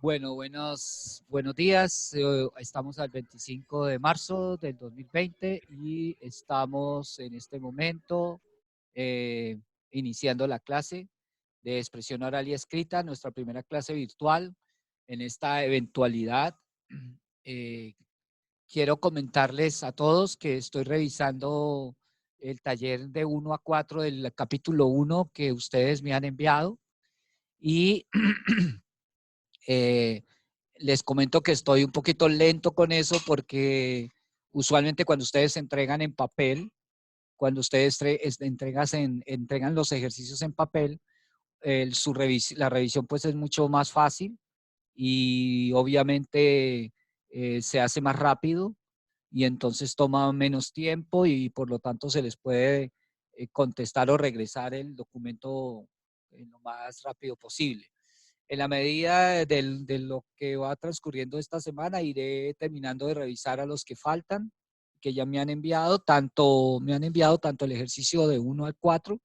Bueno, buenos días. Estamos al 25 de marzo del 2020 y estamos en este momento eh, iniciando la clase de expresión oral y escrita, nuestra primera clase virtual. En esta eventualidad, eh, quiero comentarles a todos que estoy revisando el taller de 1 a 4 del capítulo 1 que ustedes me han enviado y Eh, les comento que estoy un poquito lento con eso porque usualmente cuando ustedes entregan en papel, cuando ustedes entregan los ejercicios en papel, la revisión pues es mucho más fácil y obviamente se hace más rápido y entonces toma menos tiempo y por lo tanto se les puede contestar o regresar el documento lo más rápido posible. En la medida de lo que va transcurriendo esta semana, iré terminando de revisar a los que faltan, que ya me han enviado tanto el ejercicio de 1 al 4,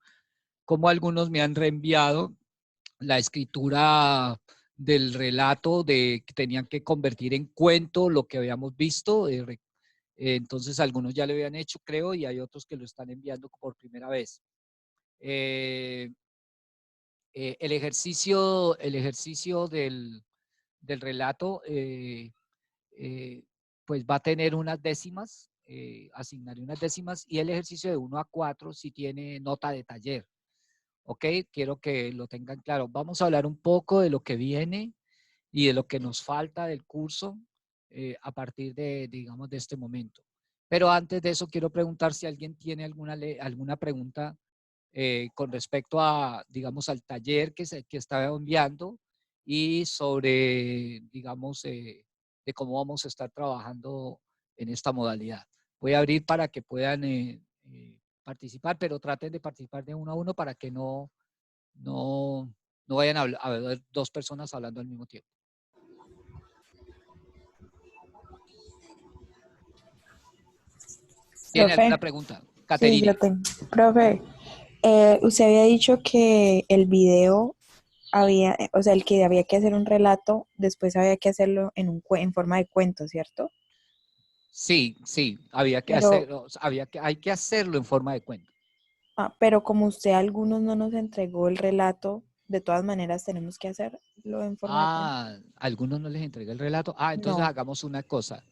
como algunos me han reenviado la escritura del relato de que tenían que convertir en cuento lo que habíamos visto. Entonces, algunos ya lo habían hecho, creo, y hay otros que lo están enviando por primera vez. Eh, el ejercicio del relato, pues va a tener unas décimas, asignaré unas décimas, y el ejercicio de 1 a 4 sí tiene nota de taller. ¿Ok? Quiero que lo tengan claro. Vamos a hablar un poco de lo que viene y de lo que nos falta del curso a partir de, digamos, de este momento. Pero antes de eso, quiero preguntar si alguien tiene alguna pregunta con respecto a, digamos, al taller que estaba enviando y sobre, digamos, de cómo vamos a estar trabajando en esta modalidad. Voy a abrir para que puedan participar, pero traten de participar de uno a uno para que no, no vayan a haber dos personas hablando al mismo tiempo. ¿Tiene alguna Profe, pregunta? sí, yo Caterine. tengo. Profe, usted había dicho que el video había, o sea, el que había que hacer un relato, después había que hacerlo en forma de cuento, ¿cierto? Sí, sí, Pero, hay que hacerlo en forma de cuento. pero como usted a algunos no nos entregó el relato, de todas maneras tenemos que hacerlo en forma de cuento. Ah, ¿a algunos no les entregué el relato? Ah, entonces No. hagamos una cosa.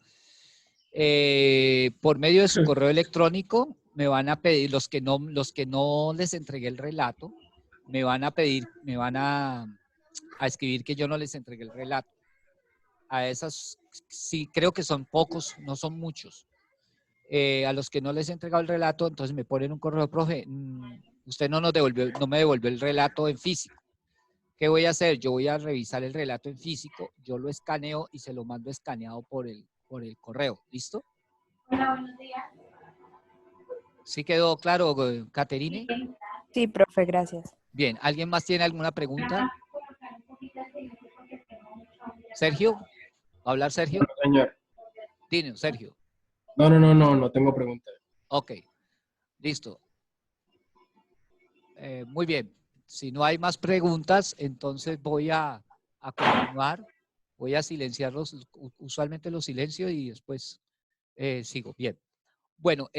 Por medio de su correo electrónico me van a pedir, los que no les entregué el relato, me van a pedir, a escribir que yo no les entregué el relato. A esas, sí, creo que son pocos, no son muchos. A los que no les he entregado el relato, entonces me ponen un correo, profe, usted no me devolvió el relato en físico. ¿Qué voy a hacer? Yo voy a revisar el relato en físico, yo lo escaneo y se lo mando escaneado por el correo. ¿Listo? ¿Sí quedó claro, Caterine? Sí, profe, gracias. Bien, ¿alguien más tiene alguna pregunta? Sergio, ¿va a hablar Sergio? Señor. Dino, Sergio. No tengo pregunta. Ok, listo. Muy bien. Si no hay más preguntas, entonces voy a continuar. Voy a silenciarlos, usualmente los silencio y después sigo. Bien. Bueno,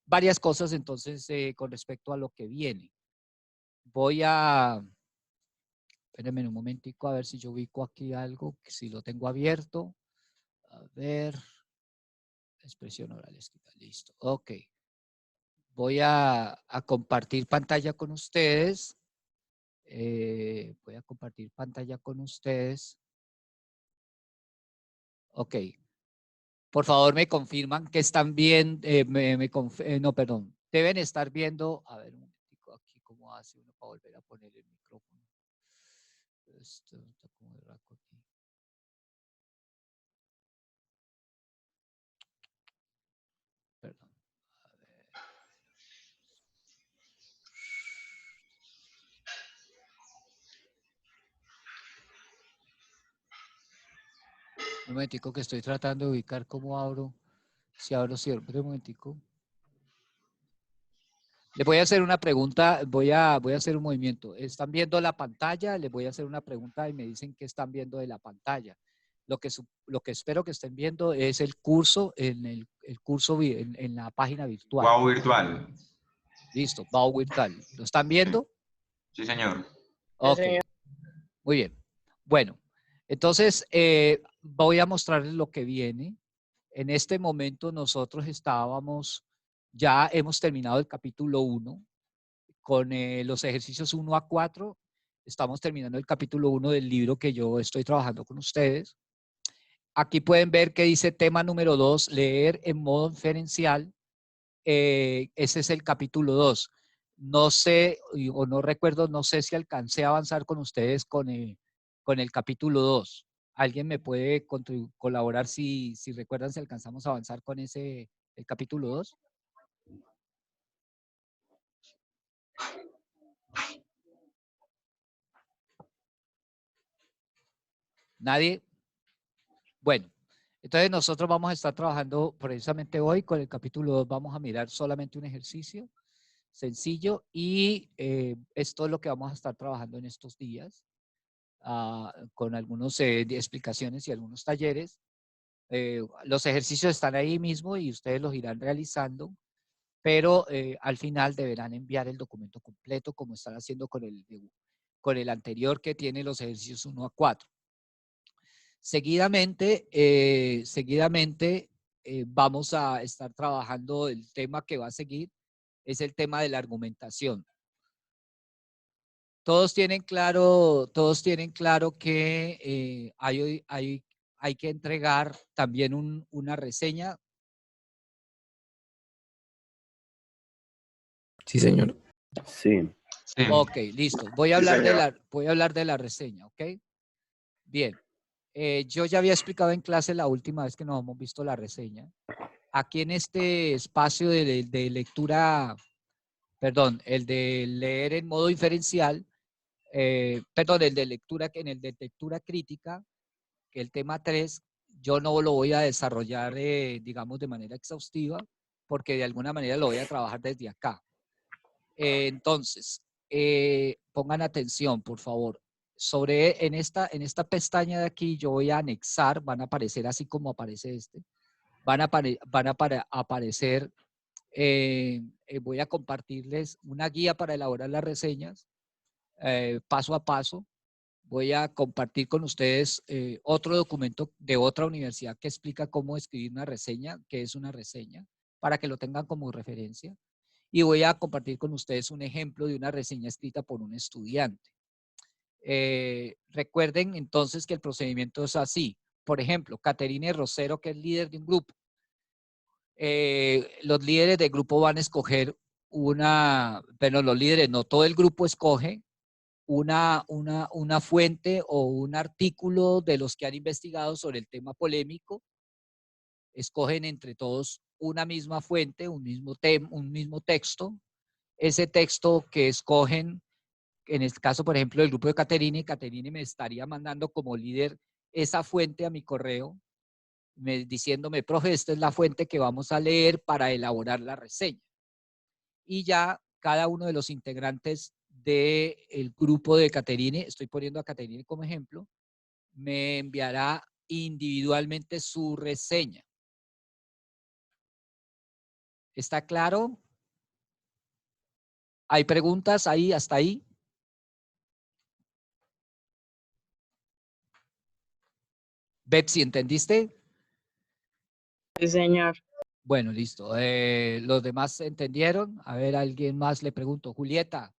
varias cosas entonces con respecto a lo que viene. Espérenme un momentico a ver si yo ubico aquí algo, si lo tengo abierto. A ver, expresión oral escrita, listo. Ok. Voy a compartir pantalla con ustedes. Voy a compartir pantalla con ustedes. Ok. Por favor, me confirman que están bien. No, perdón. Deben estar viendo. A ver, un momentico aquí, ¿cómo hace uno para volver a poner el micrófono? Esto está como de raco aquí. Perdón. A ver. Un momentico que estoy tratando de ubicar cómo abro. Si abro, cierro. Un momentico. Les voy a hacer una pregunta, voy a hacer un movimiento. ¿Están viendo la pantalla? Les voy a hacer una pregunta y me dicen qué están viendo de la pantalla. Lo que espero que estén viendo es el curso el curso en la página virtual. Wow virtual. Listo, Bao virtual. ¿Lo están viendo? Sí, señor. Ok, muy bien. Bueno, entonces voy a mostrarles lo que viene. En este momento nosotros ya hemos terminado el capítulo 1 con los ejercicios 1 a 4. Estamos terminando el capítulo 1 del libro que yo estoy trabajando con ustedes. Aquí pueden ver que dice tema número 2, leer en modo inferencial. Ese es el capítulo 2. No sé, o no recuerdo, no sé si alcancé a avanzar con ustedes con el capítulo 2. ¿Alguien me puede colaborar si recuerdan si alcanzamos a avanzar con el capítulo 2? ¿Nadie? Bueno, entonces nosotros vamos a estar trabajando precisamente hoy con el capítulo 2. Vamos a mirar solamente un ejercicio sencillo y esto es lo que vamos a estar trabajando en estos días con algunas explicaciones y algunos talleres. Los ejercicios están ahí mismo y ustedes los irán realizando, pero al final deberán enviar el documento completo como están haciendo con el anterior que tiene los ejercicios 1 a 4. Seguidamente vamos a estar trabajando el tema que va a seguir, es el tema de la argumentación. Todos tienen claro que hay que entregar también una reseña. Sí, señor. Sí. Sí. Ok, listo. Voy a hablar de la reseña, ¿ok? Bien. Yo ya había explicado en clase la última vez que nos hemos visto la reseña. Aquí en este espacio de lectura, perdón, el de leer en modo inferencial, perdón, el de lectura, en el de lectura crítica, que el tema 3, yo no lo voy a desarrollar, digamos, de manera exhaustiva, porque de alguna manera lo voy a trabajar desde acá. Entonces, pongan atención, por favor. En esta pestaña de aquí, yo voy a anexar, van a aparecer así como aparece van a aparecer, voy a compartirles una guía para elaborar las reseñas, paso a paso. Voy a compartir con ustedes otro documento de otra universidad que explica cómo escribir una reseña, qué es una reseña, para que lo tengan como referencia. Y voy a compartir con ustedes un ejemplo de una reseña escrita por un estudiante. Recuerden entonces que el procedimiento es así. Por ejemplo, Caterine Rosero, que es líder de un grupo. Los líderes del grupo van a escoger los líderes, no, todo el grupo escoge una fuente o un artículo de los que han investigado sobre el tema polémico. Escogen entre todos una misma fuente, un mismo texto. Ese texto que escogen, en este caso, por ejemplo, el grupo de Caterine me estaría mandando como líder esa fuente a mi correo, diciéndome, profe, esta es la fuente que vamos a leer para elaborar la reseña. Y ya cada uno de los integrantes del grupo de Caterine, estoy poniendo a Caterine como ejemplo, me enviará individualmente su reseña. ¿Está claro? ¿Hay preguntas ahí, hasta ahí? Betsy, ¿entendiste? Sí, señor. Bueno, listo. ¿Los demás entendieron? A ver, ¿alguien más le pregunto? Julieta.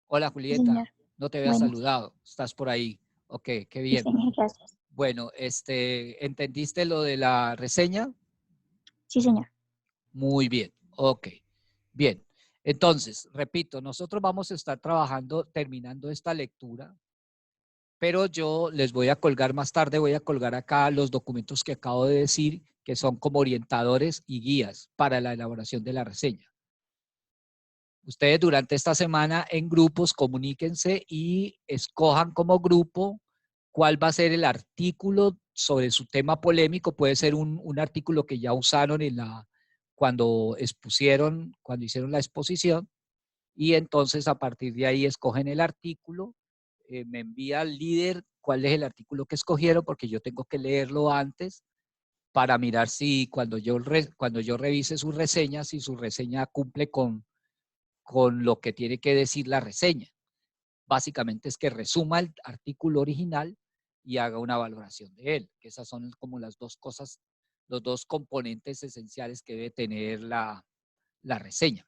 Hola, Sí, Julieta. señor. No te había Bueno, saludado. Estás por ahí. Ok, qué sí, bien. señor, gracias. Bueno, ¿entendiste lo de la reseña? Sí, señor. Muy bien. Ok. Bien. Entonces, repito, nosotros vamos a estar trabajando, terminando esta lectura, pero yo les voy a colgar más tarde, voy a colgar acá los documentos que acabo de decir, que son como orientadores y guías para la elaboración de la reseña. Ustedes durante esta semana en grupos comuníquense y escojan como grupo cuál va a ser el artículo sobre su tema polémico. Puede ser un artículo que ya usaron cuando hicieron la exposición, y entonces a partir de ahí escogen el artículo, me envía al líder cuál es el artículo que escogieron, porque yo tengo que leerlo antes para mirar si cuando yo revise su reseña, si su reseña cumple con lo que tiene que decir la reseña. Básicamente es que resuma el artículo original y haga una valoración de él, que esas son como las dos cosas, los dos componentes esenciales que debe tener la reseña.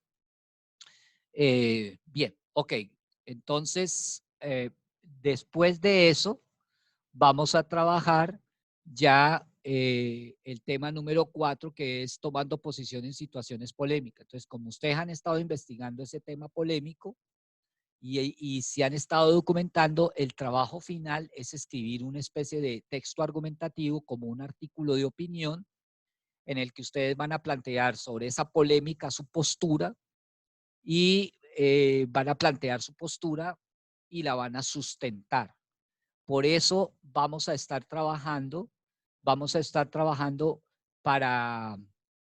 Bien, ok. Entonces, después de eso, vamos a trabajar ya el tema número 4, que es tomando posición en situaciones polémicas. Entonces, como ustedes han estado investigando ese tema polémico y si han estado documentando, el trabajo final es escribir una especie de texto argumentativo como un artículo de opinión en el que ustedes van a plantear sobre esa polémica su postura y van a plantear su postura y la van a sustentar. Por eso vamos a estar trabajando para,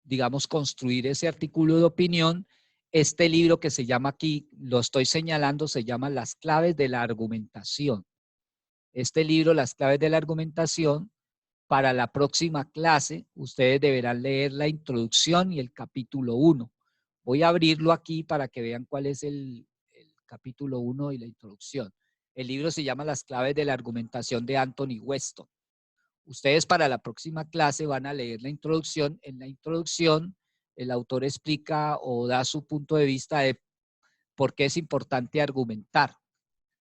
digamos, construir ese artículo de opinión. Este libro que se llama aquí, lo estoy señalando, se llama Las claves de la argumentación. Este libro, Las claves de la argumentación, para la próxima clase, ustedes deberán leer la introducción y el capítulo 1. Voy a abrirlo aquí para que vean cuál es el capítulo 1 y la introducción. El libro se llama Las claves de la argumentación de Anthony Weston. Ustedes para la próxima clase van a leer la introducción. En la introducción, el autor explica o da su punto de vista de por qué es importante argumentar,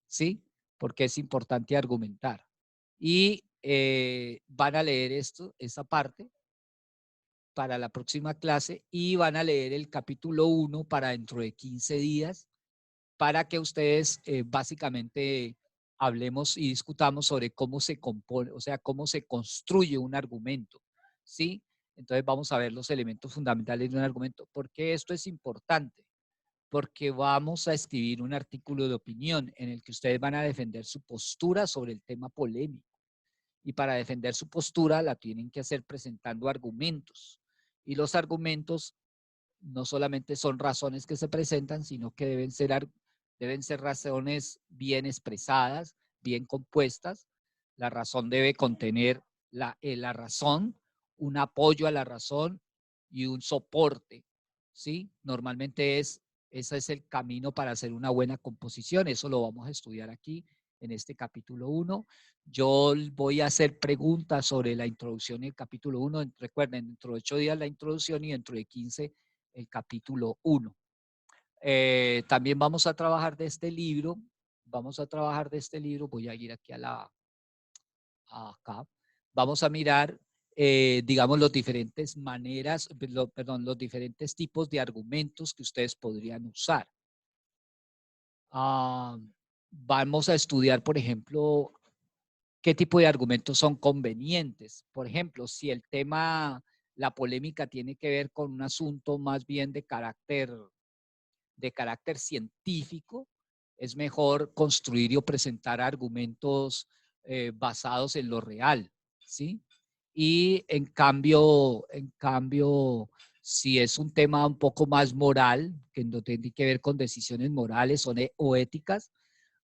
¿sí? ¿Por qué es importante argumentar? Y van a leer esa parte para la próxima clase y van a leer el capítulo 1 para dentro de 15 días para que ustedes básicamente hablemos y discutamos sobre cómo se compone, o sea, cómo se construye un argumento, ¿sí? Entonces vamos a ver los elementos fundamentales de un argumento. ¿Por qué esto es importante? Porque vamos a escribir un artículo de opinión en el que ustedes van a defender su postura sobre el tema polémico. Y para defender su postura la tienen que hacer presentando argumentos. Y los argumentos no solamente son razones que se presentan, sino que deben ser razones bien expresadas, bien compuestas. La razón debe contener la razón, un apoyo a la razón y un soporte, ¿sí? Normalmente ese es el camino para hacer una buena composición. Eso lo vamos a estudiar aquí en este capítulo 1. Yo voy a hacer preguntas sobre la introducción y el capítulo 1. Recuerden, dentro de 8 días la introducción y dentro de 15 el capítulo 1. También vamos a trabajar de este libro. Voy a ir aquí acá. Vamos a mirar, digamos, los diferentes los diferentes tipos de argumentos que ustedes podrían usar. Vamos a estudiar, por ejemplo, qué tipo de argumentos son convenientes. Por ejemplo, si el tema, la polémica tiene que ver con un asunto más bien de carácter científico, es mejor construir o presentar argumentos basados en lo real, ¿sí? Y en cambio, si es un tema un poco más moral, que no tiene que ver con decisiones morales o éticas,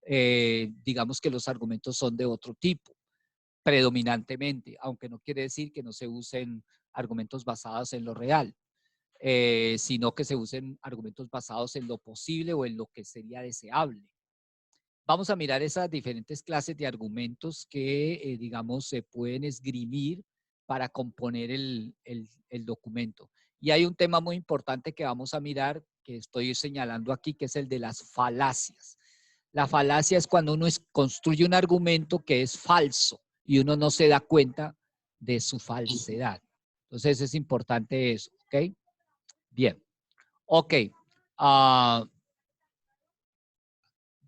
digamos que los argumentos son de otro tipo, predominantemente, aunque no quiere decir que no se usen argumentos basados en lo real. Sino que se usen argumentos basados en lo posible o en lo que sería deseable. Vamos a mirar esas diferentes clases de argumentos que, digamos, se pueden esgrimir para componer el documento. Y hay un tema muy importante que vamos a mirar, que estoy señalando aquí, que es el de las falacias. La falacia es cuando uno construye un argumento que es falso y uno no se da cuenta de su falsedad. Entonces es importante eso, ¿ok? Bien. Ok.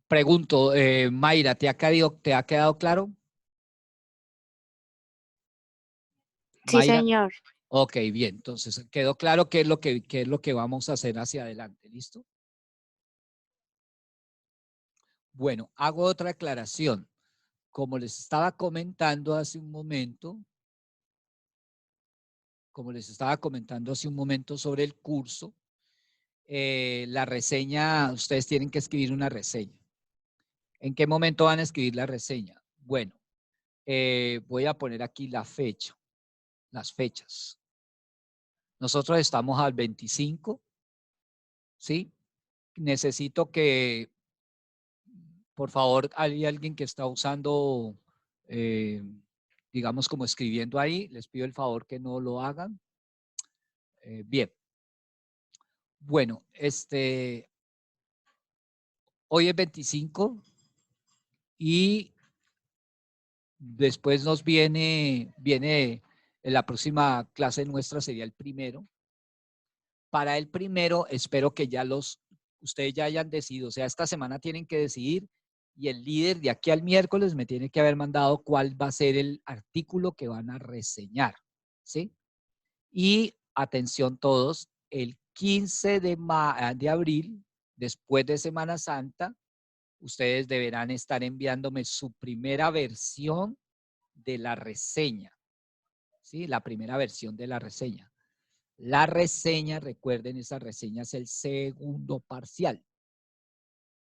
Pregunto, Mayra, ¿te ha quedado claro? Sí, Mayra. señor. Ok, bien. Entonces, quedó claro qué es lo que vamos a hacer hacia adelante. ¿Listo? Bueno, hago otra aclaración. Como les estaba comentando hace un momento, como les estaba comentando hace un momento sobre el curso, la reseña, ustedes tienen que escribir una reseña. ¿En qué momento van a escribir la reseña? Bueno, voy a poner aquí la fecha, las fechas. Nosotros estamos al 25, ¿sí? Necesito que, por favor, hay alguien que está usando, digamos, como escribiendo ahí. Les pido el favor que no lo hagan. Bien. Bueno, hoy es 25 y después nos viene en la próxima clase nuestra sería el primero. Para el primero, espero que ya ustedes ya hayan decidido, o sea, esta semana tienen que decidir y el líder de aquí al miércoles me tiene que haber mandado cuál va a ser el artículo que van a reseñar, ¿sí? Y atención todos, el 15 de abril, después de Semana Santa, ustedes deberán estar enviándome su primera versión de la reseña, ¿sí? La primera versión de la reseña. La reseña, recuerden, esa reseña es el segundo parcial.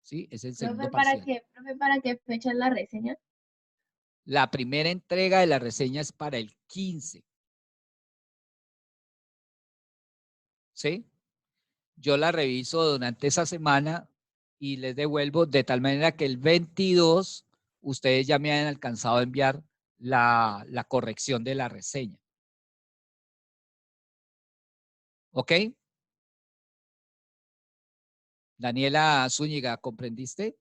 ¿Sí? Es el segundo parcial. Profe, ¿para qué fecha es la reseña? La primera entrega de la reseña es para el 15. ¿Sí? Yo la reviso durante esa semana y les devuelvo de tal manera que el 22 ustedes ya me hayan alcanzado a enviar la corrección de la reseña. ¿Ok? Daniela Zúñiga, ¿comprendiste?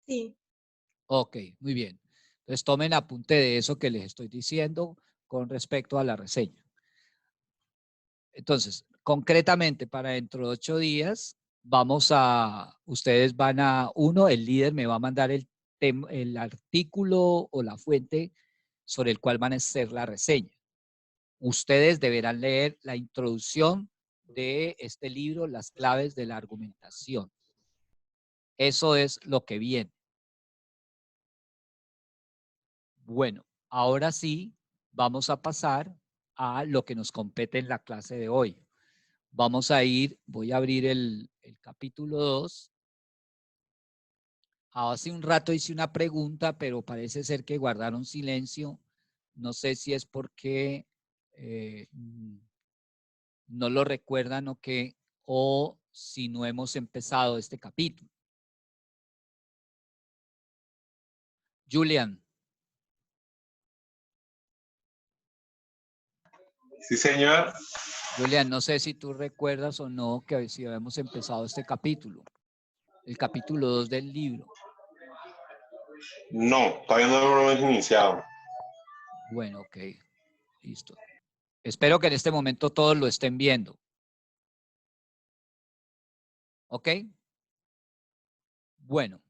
Sí. Ok, muy bien. Entonces tomen apunte de eso que les estoy diciendo con respecto a la reseña. Entonces, concretamente para dentro de 8 días, ustedes van a, el líder me va a mandar el artículo o la fuente sobre el cual van a hacer la reseña. Ustedes deberán leer la introducción de este libro, Las claves de la argumentación. Eso es lo que viene. Bueno, ahora sí, vamos a pasar a lo que nos compete en la clase de hoy. Voy a abrir el capítulo 2. Hace un rato hice una pregunta, pero parece ser que guardaron silencio. No sé si es porque no lo recuerdan o qué, o si no hemos empezado este capítulo. Julian. Sí, señor. Julian, no sé si tú recuerdas o no que si habíamos empezado este capítulo, el capítulo 2 del libro. No, todavía no lo hemos iniciado. Bueno, ok, listo. Espero que en este momento todos lo estén viendo. ¿Ok? Bueno,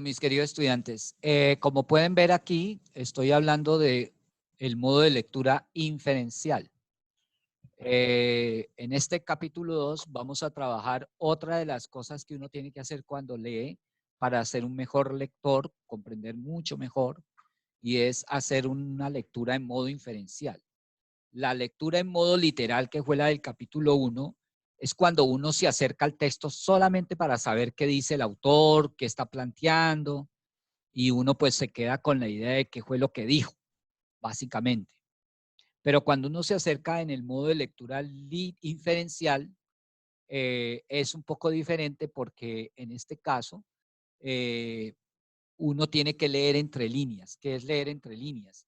mis queridos estudiantes, como pueden ver aquí, estoy hablando de el modo de lectura inferencial. En este capítulo 2 vamos a trabajar otra de las cosas que uno tiene que hacer cuando lee para ser un mejor lector, comprender mucho mejor, y es hacer una lectura en modo inferencial. La lectura en modo literal, que fue la del capítulo 1, es cuando uno se acerca al texto solamente para saber qué dice el autor, qué está planteando, y uno pues se queda con la idea de qué fue lo que dijo, básicamente. Pero cuando uno se acerca en el modo de lectura inferencial, es un poco diferente porque en este caso uno tiene que leer entre líneas. ¿Qué es leer entre líneas?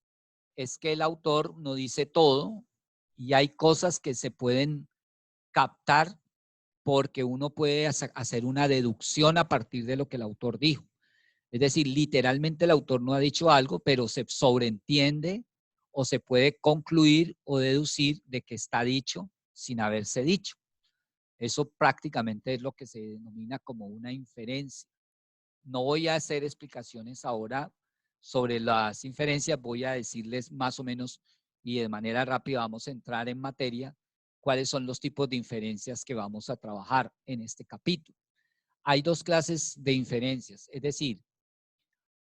Es que el autor no dice todo y hay cosas que se pueden captar porque uno puede hacer una deducción a partir de lo que el autor dijo. Es decir, literalmente el autor no ha dicho algo, pero se sobreentiende o se puede concluir o deducir de que está dicho sin haberse dicho. Eso prácticamente es lo que se denomina como una inferencia. No voy a hacer explicaciones ahora sobre las inferencias, voy a decirles más o menos y de manera rápida vamos a entrar en materia cuáles son los tipos de inferencias que vamos a trabajar en este capítulo. Hay dos clases de inferencias, es decir,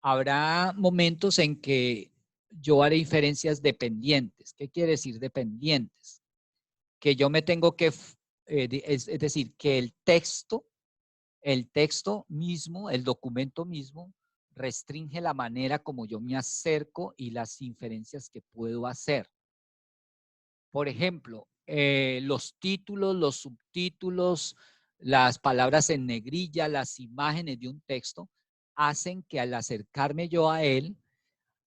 habrá momentos en que yo haré inferencias dependientes. ¿Qué quiere decir dependientes? Que yo me tengo que, es decir, que el texto mismo, el documento mismo, restringe la manera como yo me acerco y las inferencias que puedo hacer. Por ejemplo, los títulos, los subtítulos, las palabras en negrilla, las imágenes de un texto, hacen que al acercarme yo a él,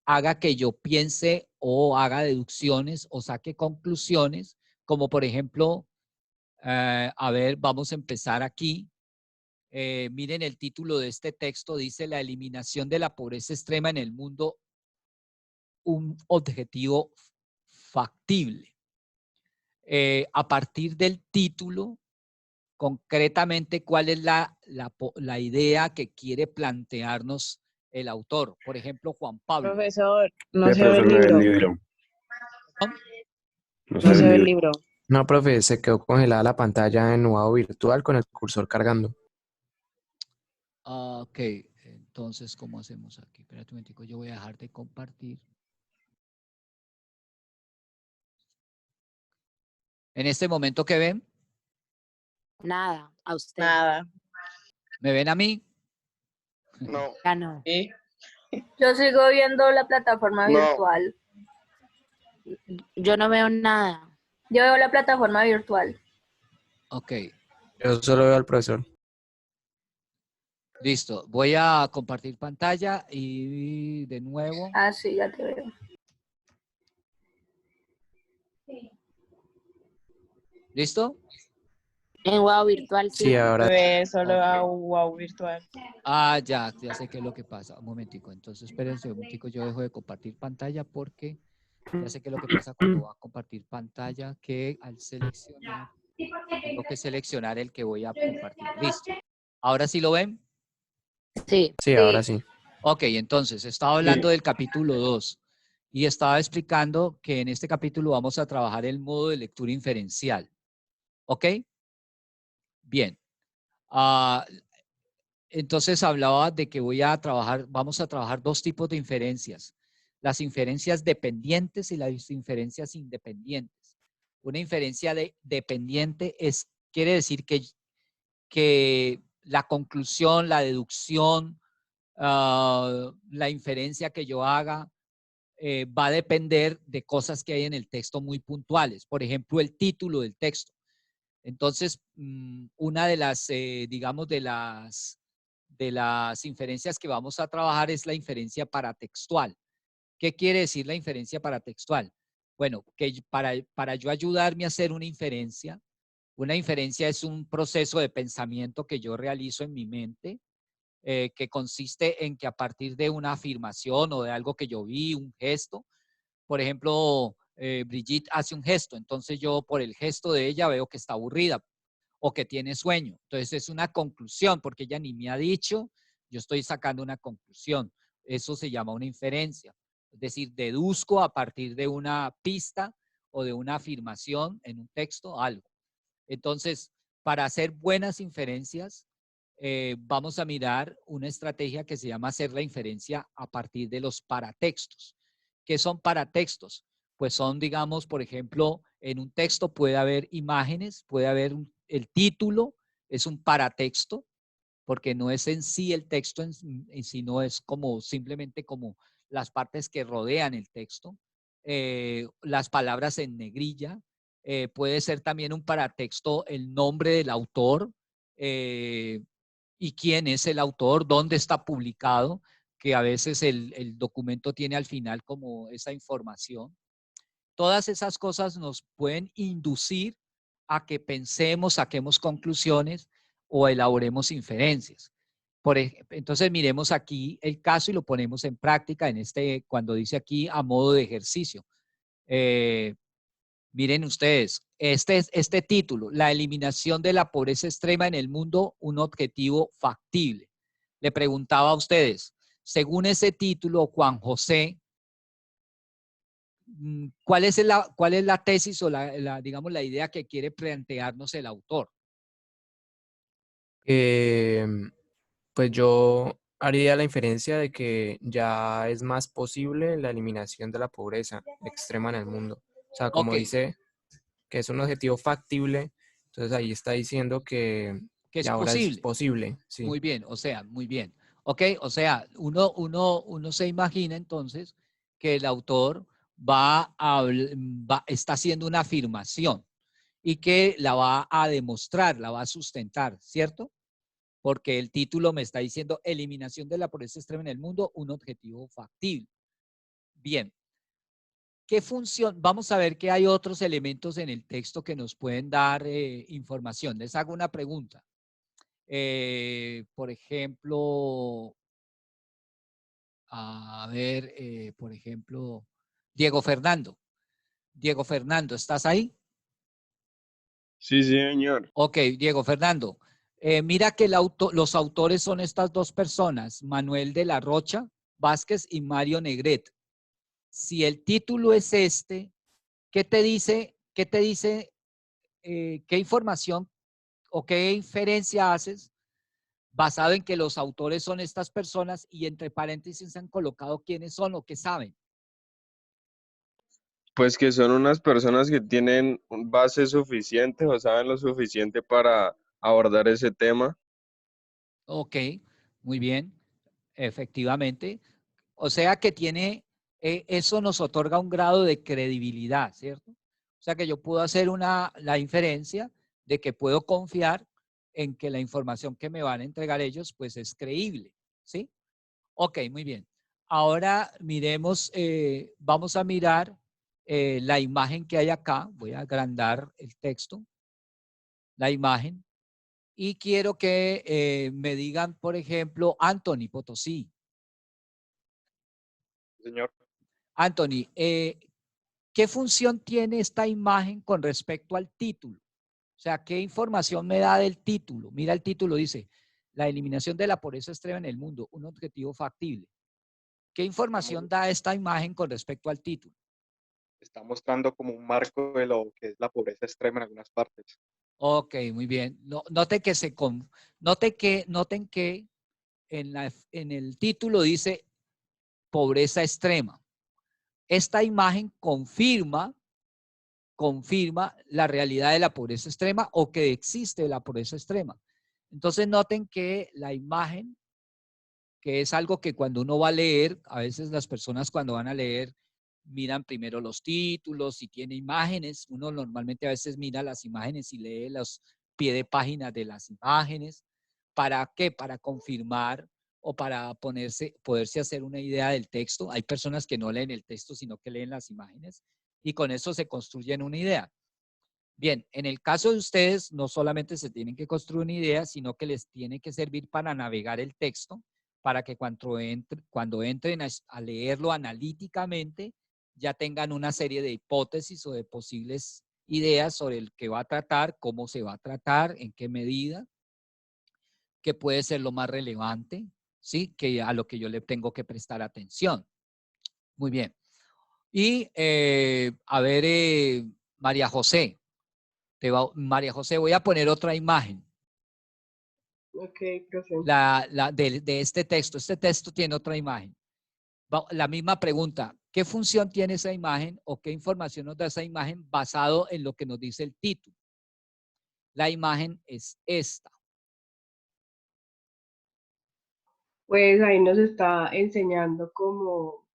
haga que yo piense o haga deducciones o saque conclusiones, como por ejemplo, a ver, vamos a empezar aquí. Miren el título de este texto, dice la eliminación de la pobreza extrema en el mundo, un objetivo factible. A partir del título, concretamente, ¿cuál es la idea que quiere plantearnos el autor? Por ejemplo, Juan Pablo. Profesor, no Sí, se ve el profesor, no ve el libro. libro. ¿No? No se No ve se el ve el libro. libro. No, profe, se quedó congelada la pantalla en nuado virtual con el cursor cargando. Ok, entonces, ¿cómo hacemos aquí? Espérate un momentico, yo voy a dejar de compartir. En este momento, ¿qué ven? Nada, a usted. Nada. ¿Me ven a mí? No. Ya no. ¿Sí? Yo sigo viendo la plataforma No. virtual. Yo no veo nada. Yo veo la plataforma virtual. Ok, Yo solo veo al profesor. listo. Voy a compartir pantalla y de nuevo. Ah, sí, ya te veo. ¿Listo? En Wow Virtual sí. Sí, ahora Ve solo Ok. a wow virtual. Ah, ya sé qué es lo que pasa. Un momentico. Entonces, espérense un momentico. Yo dejo de compartir pantalla porque ya sé qué es lo que pasa cuando va a compartir pantalla, que al seleccionar, tengo que seleccionar el que voy a compartir. Listo. ¿Ahora sí lo ven? Sí. sí, ahora sí. Ok, entonces, estaba hablando del capítulo 2 y estaba explicando que en este capítulo vamos a trabajar el modo de lectura inferencial. ¿Ok? Bien. Entonces hablaba de que vamos a trabajar dos tipos de inferencias. Las inferencias dependientes y las inferencias independientes. Una inferencia dependiente quiere decir que la conclusión, la deducción, la inferencia que yo haga va a depender de cosas que hay en el texto muy puntuales. Por ejemplo, el título del texto. Entonces, una de las, digamos, de las inferencias que vamos a trabajar es la inferencia paratextual. ¿Qué quiere decir la inferencia paratextual? Bueno, que para yo ayudarme a hacer una inferencia es un proceso de pensamiento que yo realizo en mi mente, que consiste en que a partir de una afirmación o de algo que yo vi, un gesto, por ejemplo, Brigitte hace un gesto, entonces yo por el gesto de ella veo que está aburrida o que tiene sueño. Entonces es una conclusión, porque ella ni me ha dicho, yo estoy sacando una conclusión. Eso se llama una inferencia. Es decir, deduzco a partir de una pista o de una afirmación en un texto algo. Entonces, para hacer buenas inferencias, vamos a mirar una estrategia que se llama hacer la inferencia a partir de los paratextos. ¿Qué son paratextos? Pues son, digamos, por ejemplo, en un texto puede haber imágenes, puede haber el título, es un paratexto, porque no es en sí el texto sino es como simplemente como las partes que rodean el texto. Las palabras en negrilla, puede ser también un paratexto el nombre del autor y quién es el autor, dónde está publicado, que a veces el documento tiene al final como esa información. Todas esas cosas nos pueden inducir a que pensemos, saquemos conclusiones o elaboremos inferencias. Entonces miremos aquí el caso y lo ponemos en práctica cuando dice aquí a modo de ejercicio. Miren ustedes, este título, la eliminación de la pobreza extrema en el mundo, un objetivo factible. Le preguntaba a ustedes, según ese título, Juan José, ¿cuál es la tesis o digamos, la idea que quiere plantearnos el autor? Pues yo haría la inferencia de que ya es más posible la eliminación de la pobreza extrema en el mundo. O sea, como Ok, dice que es un objetivo factible, entonces ahí está diciendo que que es ya ahora es posible. posible, sí. Muy bien, o sea, muy bien. Ok, o sea, uno se imagina entonces que el autor está haciendo una afirmación y que la va a demostrar, la va a sustentar, ¿cierto? Porque el título me está diciendo eliminación de la pobreza extrema en el mundo, un objetivo factible. Bien, ¿qué función? Vamos a ver que hay otros elementos en el texto que nos pueden dar información. Les hago una pregunta. Por ejemplo, a ver, por ejemplo, Diego Fernando. Diego Fernando, ¿estás ahí? Sí, señor. Ok, Diego Fernando. Mira que los autores son estas dos personas, Manuel de la Rocha Vázquez y Mario Negret. Si el título es este, ¿qué te dice? ¿Qué información o qué inferencia haces basado en que los autores son estas personas y entre paréntesis han colocado quiénes son o qué saben? Pues que son unas personas que tienen un base suficiente o saben lo suficiente para abordar ese tema. Ok, muy bien, efectivamente. O sea que eso nos otorga un grado de credibilidad, ¿cierto? O sea que yo puedo hacer la inferencia de que puedo confiar en que la información que me van a entregar ellos, pues es creíble, ¿sí? Ok, muy bien. Ahora miremos, vamos a mirar la imagen que hay acá. Voy a agrandar el texto, la imagen. Y quiero que me digan, por ejemplo, Anthony Potosí. Señor. Anthony, ¿qué función tiene esta imagen con respecto al título? O sea, ¿qué información me da del título? Mira el título, dice, la eliminación de la pobreza extrema en el mundo, un objetivo factible. ¿Qué información da esta imagen con respecto al título? Está mostrando como un marco de lo que es la pobreza extrema en algunas partes. Ok, muy bien. Noten que en el título dice pobreza extrema. Esta imagen confirma la realidad de la pobreza extrema o que existe la pobreza extrema. Entonces noten que la imagen, que es algo que cuando uno va a leer, a veces las personas cuando van a leer miran primero los títulos, si tiene imágenes, uno normalmente a veces mira las imágenes y lee los pie de página de las imágenes. ¿Para qué? Para confirmar o para poderse hacer una idea del texto. Hay personas que no leen el texto, sino que leen las imágenes y con eso se construyen una idea. Bien, en el caso de ustedes, no solamente se tienen que construir una idea, sino que les tiene que servir para navegar el texto, para que cuando entren a leerlo analíticamente, ya tengan una serie de hipótesis o de posibles ideas sobre el que va a tratar, cómo se va a tratar, en qué medida, qué puede ser lo más relevante, ¿sí? Que a lo que yo le tengo que prestar atención. Muy bien. Y a ver, María José. María José, voy a poner otra imagen Ok, profe. de este texto. Este texto tiene otra imagen. La misma pregunta, ¿qué función tiene esa imagen o qué información nos da esa imagen basado en lo que nos dice el título? La imagen es esta. Pues ahí nos está enseñando como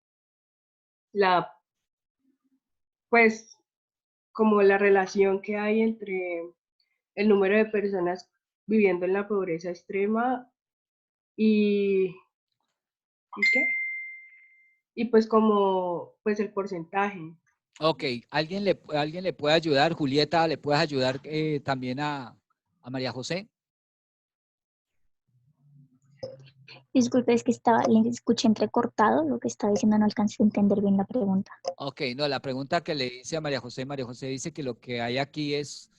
la, pues, como la relación que hay entre el número de personas viviendo en la pobreza extrema y, ¿y qué? Y pues como, pues el porcentaje. Ok, ¿alguien le puede ayudar? Julieta, ¿le puedes ayudar también a María José? Disculpe, es que le escuché entrecortado lo que estaba diciendo, no alcancé a entender bien la pregunta. Ok, no, la pregunta que le hice a María José dice que lo que hay aquí es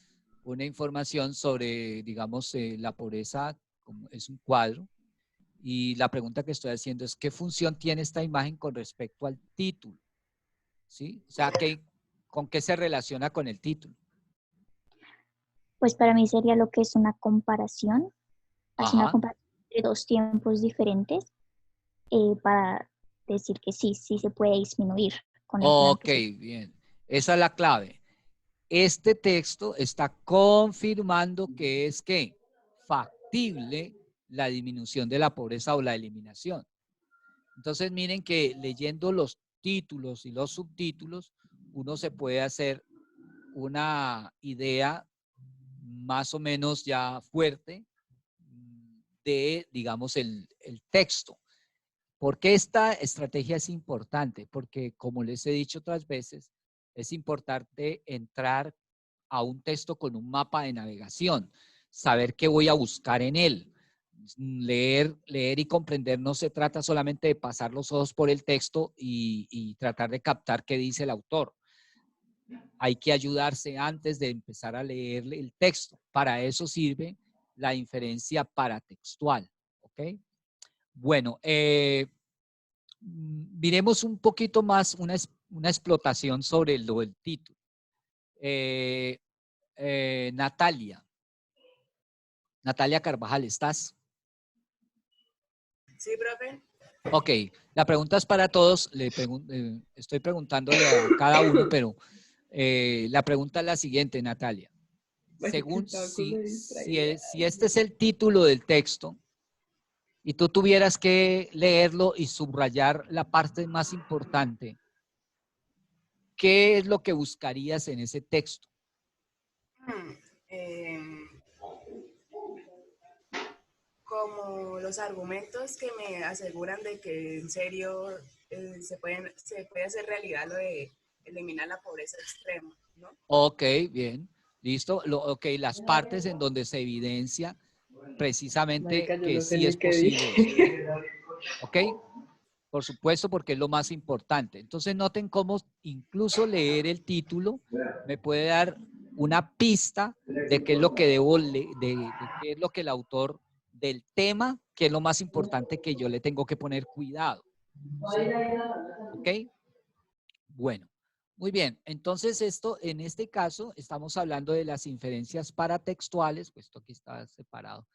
una información sobre, digamos, la pobreza, como es un cuadro, y la pregunta que estoy haciendo es, ¿qué función tiene esta imagen con respecto al título? ¿Sí? O sea, ¿con qué se relaciona con el título? Pues para mí sería lo que es una comparación, hace una Ajá, comparación entre dos tiempos diferentes para decir que sí, sí se puede disminuir con el plan Ok, que se... bien. Esa es la clave. Este texto está confirmando que es que factible la disminución de la pobreza o la eliminación. Entonces, miren que leyendo los títulos y los subtítulos, uno se puede hacer una idea más o menos ya fuerte de, digamos, el texto. ¿Por qué esta estrategia es importante? Porque, como les he dicho otras veces, es importante entrar a un texto con un mapa de navegación, saber qué voy a buscar en él. Leer y comprender no se trata solamente de pasar los ojos por el texto y tratar de captar qué dice el autor. Hay que ayudarse antes de empezar a leer el texto. Para eso sirve la inferencia paratextual. ¿Ok? Bueno, miremos un poquito más una explotación sobre lo del título. Natalia Carvajal, ¿estás? Sí, profe. Ok, la pregunta es para todos. Estoy preguntándole a cada uno, pero la pregunta es la siguiente, Natalia. Según si este es el título del texto y tú tuvieras que leerlo y subrayar la parte más importante, ¿qué es lo que buscarías en ese texto? Como los argumentos que me aseguran de que en serio se puede hacer realidad lo de eliminar la pobreza extrema, ¿no? Ok, bien, listo. Ok, las partes en donde se evidencia precisamente Marica, yo que no sé sí es ni qué posible eso. dije. ¿Ok? Por supuesto, porque es lo más importante. Entonces, noten cómo incluso leer el título me puede dar una pista de qué es lo que de qué es lo que el autor del tema, que es lo más importante que yo le tengo que poner cuidado. ¿Sí? ¿Ok? Bueno, muy bien. Entonces, en este caso, estamos hablando de las inferencias paratextuales, puesto que está separado.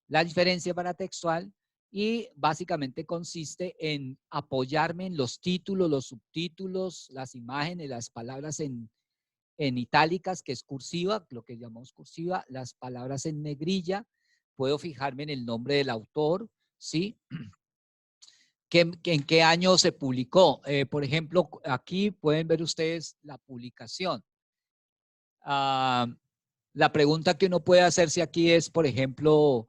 La inferencia paratextual y básicamente consiste en apoyarme en los títulos, los subtítulos, las imágenes, las palabras en itálicas, que es cursiva, lo que llamamos cursiva, las palabras en negrilla. Puedo fijarme en el nombre del autor, ¿sí? ¿En qué año se publicó? Por ejemplo, aquí pueden ver ustedes la publicación. La pregunta que uno puede hacerse aquí es, por ejemplo,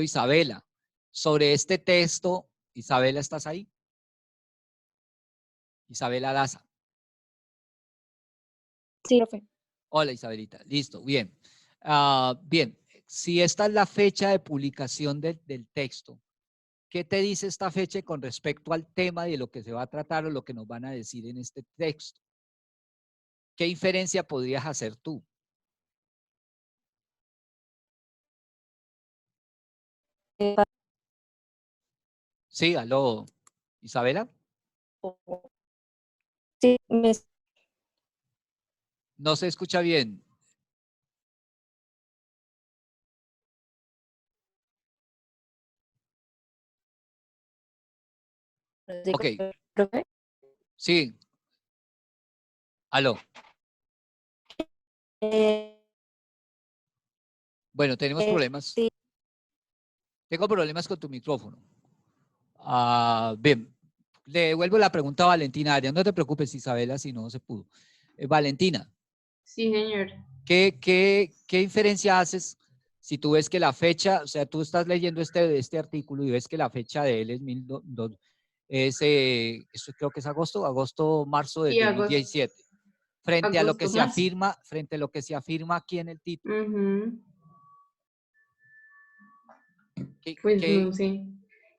Isabela, sobre este texto, Isabela, ¿estás ahí? Isabela Daza. Sí, profe. Hola, Isabelita. Listo, bien. Bien, si esta es la fecha de publicación del texto, ¿qué te dice esta fecha con respecto al tema de lo que se va a tratar o lo que nos van a decir en este texto? ¿Qué inferencia podrías hacer tú? Sí, aló, Isabela. Sí, No se escucha bien. Ok. profe. Sí. Aló. Bueno, tenemos problemas. Sí. Tengo problemas con tu micrófono. Bien. Le devuelvo la pregunta a Valentina. Arias. No te preocupes, Isabela, si no se pudo. Valentina. Sí, señor. ¿Qué inferencia haces si tú ves que la fecha, o sea, tú estás leyendo este artículo y ves que la fecha de él es esto creo que es marzo del Sí, agosto. 2017, frente a lo que se Marzo. afirma aquí en el título? Pues no sé.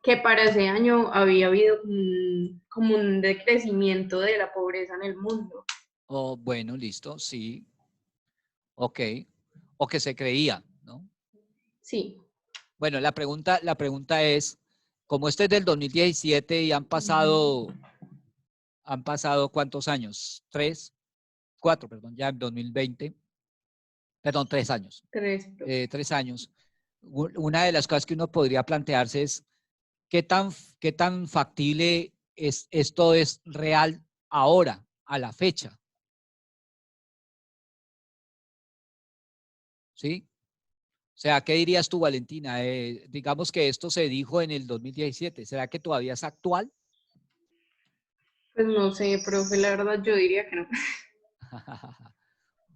Que para ese año había habido como un decrecimiento de la pobreza en el mundo. Oh, bueno, listo, sí. Ok. O que se creía, ¿no? Sí. Bueno, la pregunta es, como este es del 2017 y han pasado ¿cuántos años? 4, perdón, ya en 2020. Perdón, 3 años. 3. 3 años. Una de las cosas que uno podría plantearse es, ¿qué tan factible esto es real ahora, a la fecha? ¿Sí? O sea, ¿qué dirías tú, Valentina? Digamos que esto se dijo en el 2017. ¿Será que todavía es actual? Pues no sé, profe, la verdad yo diría que no.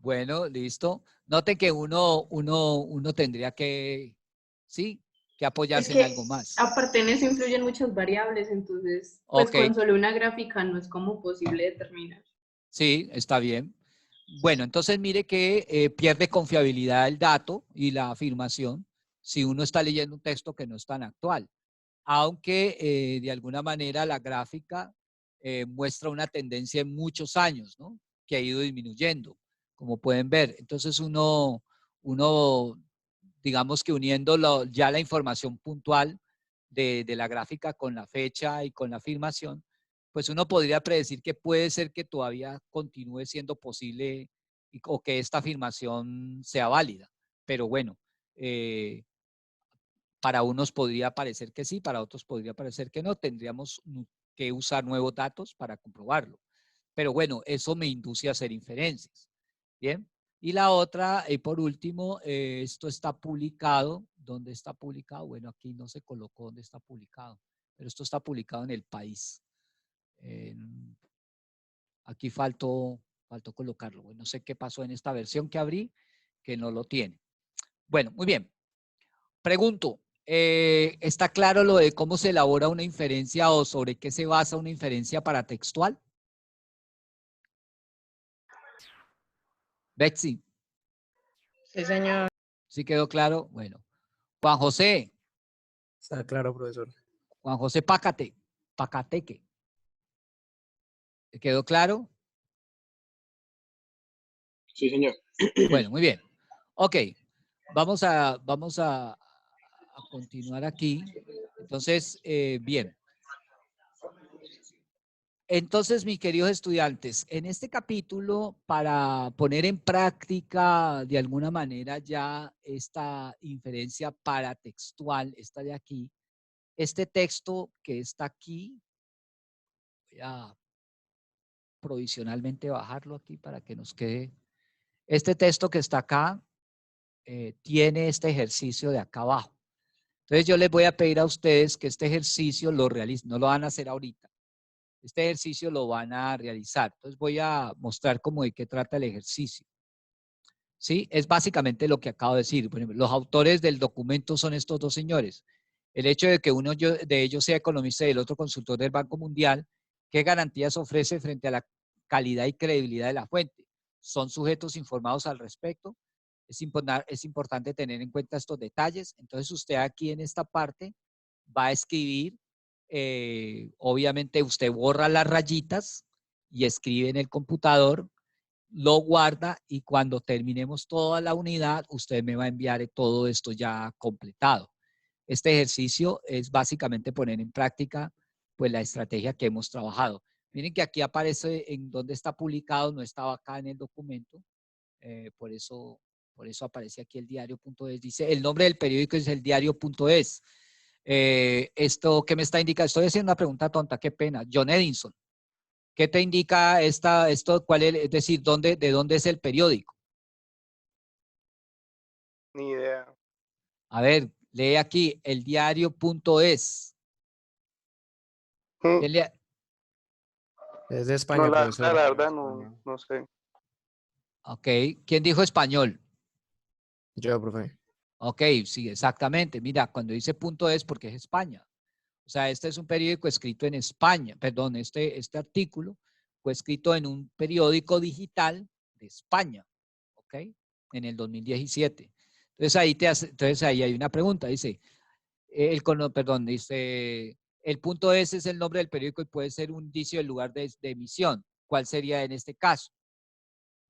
Bueno, listo. Note que uno tendría que, sí, que Es apoyarse en que algo más. aparte en eso influyen muchas variables, entonces, pues Ok, con solo una gráfica no es como posible determinar. sí, está bien. Bueno, entonces mire que pierde confiabilidad el dato y la afirmación si uno está leyendo un texto que no es tan actual. Aunque de alguna manera la gráfica muestra una tendencia en muchos años, ¿no? Que ha ido disminuyendo, como pueden ver. Entonces uno digamos que uniendo ya la información puntual de la gráfica con la fecha y con la afirmación, pues uno podría predecir que puede ser que todavía continúe siendo posible o que esta afirmación sea válida. Pero bueno, para unos podría parecer que sí, para otros podría parecer que no. Tendríamos que usar nuevos datos para comprobarlo. Pero bueno, eso me induce a hacer inferencias. Bien. Y la otra, por último, esto está publicado. ¿Dónde está publicado? Bueno, aquí no se colocó dónde está publicado, pero esto está publicado en El País. Aquí faltó colocarlo. Bueno, no sé qué pasó en esta versión que abrí, que no lo tiene. Bueno, muy bien. Pregunto, ¿está claro lo de cómo se elabora una inferencia o sobre qué se basa una inferencia paratextual? Betsy, Sí, señor. ¿sí quedó claro? Bueno. Juan José, Está claro, profesor. Juan José Pacateque. ¿Quedó claro? Sí, señor. Bueno, muy bien. Ok, vamos a continuar aquí. Entonces, bien. Entonces, mis queridos estudiantes, en este capítulo, para poner en práctica de alguna manera ya esta inferencia paratextual, esta de aquí, este texto que está aquí, voy a provisionalmente bajarlo aquí para que nos quede. Este texto que está acá tiene este ejercicio de acá abajo. Entonces, yo les voy a pedir a ustedes que este ejercicio lo realicen, no lo van a hacer ahorita. Este ejercicio lo van a realizar. Entonces voy a mostrar cómo de qué trata el ejercicio. ¿Sí? Es básicamente lo que acabo de decir. Por ejemplo, los autores del documento son estos dos señores. El hecho de que uno de ellos sea economista y el otro consultor del Banco Mundial, ¿qué garantías ofrece frente a la calidad y credibilidad de la fuente? ¿Son sujetos informados al respecto? Es importante tener en cuenta estos detalles. Entonces usted aquí en esta parte va a escribir, obviamente usted borra las rayitas y escribe en el computador, lo guarda y cuando terminemos toda la unidad, usted me va a enviar todo esto ya completado. Este ejercicio es básicamente poner en práctica pues la estrategia que hemos trabajado. Miren que aquí aparece en donde está publicado, no estaba acá en el documento, por eso aparece aquí el diario.es. Dice, el nombre del periódico es el diario.es. Esto que me está indicando, estoy haciendo una pregunta tonta, qué pena. John Edison, ¿qué te indica esto? ¿Cuál es decir, de dónde es el periódico? Ni idea. A ver, lee aquí, el diario.es. Es de No, España, profesor. la verdad no sé. Ok, ¿quién dijo español? Yo, profe. Ok, sí, exactamente. Mira, cuando dice .es porque es España. O sea, este es un periódico escrito en España. Perdón, este artículo fue escrito en un periódico digital de España. ¿Ok? En el 2017. Entonces ahí hay una pregunta. Dice, dice, el .es es el nombre del periódico y puede ser un indicio del lugar de emisión. ¿Cuál sería en este caso?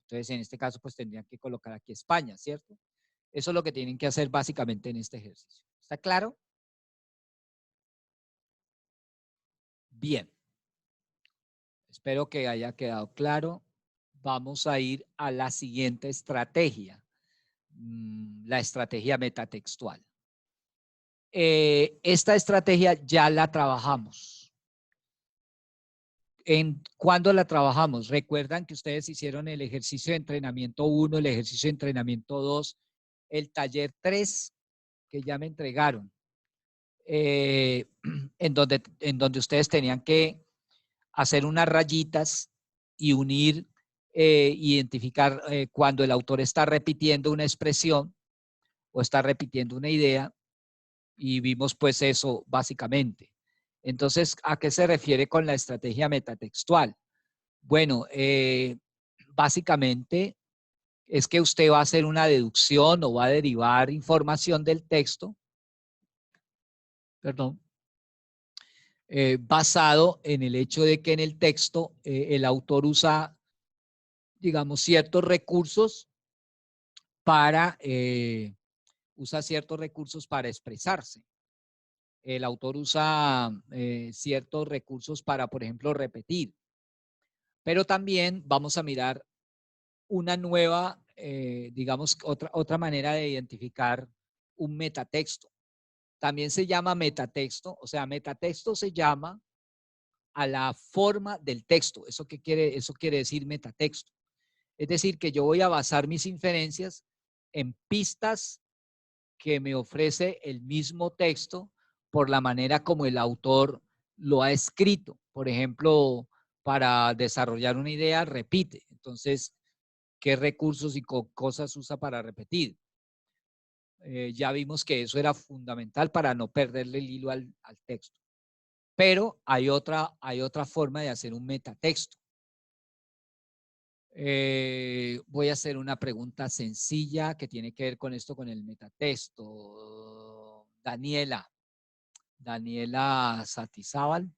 Entonces, en este caso, pues tendrían que colocar aquí España, ¿cierto? Eso es lo que tienen que hacer básicamente en este ejercicio. ¿Está claro? Bien. Espero que haya quedado claro. Vamos a ir a la siguiente estrategia, la estrategia metatextual. esta estrategia ya la trabajamos. ¿Cuándo la trabajamos? Recuerdan que ustedes hicieron el ejercicio de entrenamiento 1, el ejercicio de entrenamiento 2, el taller 3 que ya me entregaron, en donde ustedes tenían que hacer unas rayitas y unir, identificar cuando el autor está repitiendo una expresión o está repitiendo una idea, y vimos pues eso básicamente. Entonces, ¿a qué se refiere con la estrategia metatextual? Bueno, básicamente es que usted va a hacer una deducción o va a derivar información del texto, perdón, basado en el hecho de que en el texto el autor usa, digamos, ciertos recursos para expresarse. El autor usa ciertos recursos para, por ejemplo, repetir. Pero también vamos a mirar una nueva, digamos, otra manera de identificar un metatexto. También se llama metatexto, o sea, metatexto se llama a la forma del texto. ¿Eso qué quiere? Eso quiere decir metatexto. Es decir, que yo voy a basar mis inferencias en pistas que me ofrece el mismo texto por la manera como el autor lo ha escrito. Por ejemplo, para desarrollar una idea, repite. Entonces, ¿qué recursos y cosas usa para repetir? Ya vimos que eso era fundamental para no perderle el hilo al texto. Pero hay otra forma de hacer un metatexto. Voy a hacer una pregunta sencilla que tiene que ver con esto, con el metatexto. Daniela Satizábal.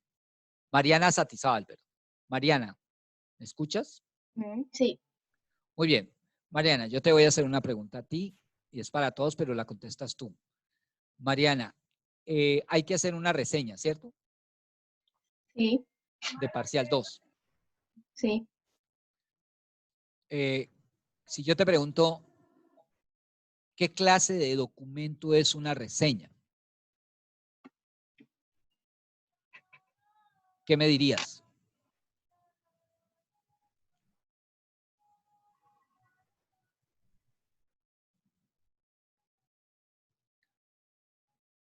Mariana Satizábal, perdón. Mariana, ¿me escuchas? Sí. Muy bien. Mariana, yo te voy a hacer una pregunta a ti y es para todos, pero la contestas tú. Mariana, hay que hacer una reseña, ¿cierto? Sí. De parcial 2. Sí. Si yo te pregunto, ¿qué clase de documento es una reseña? ¿Qué me dirías?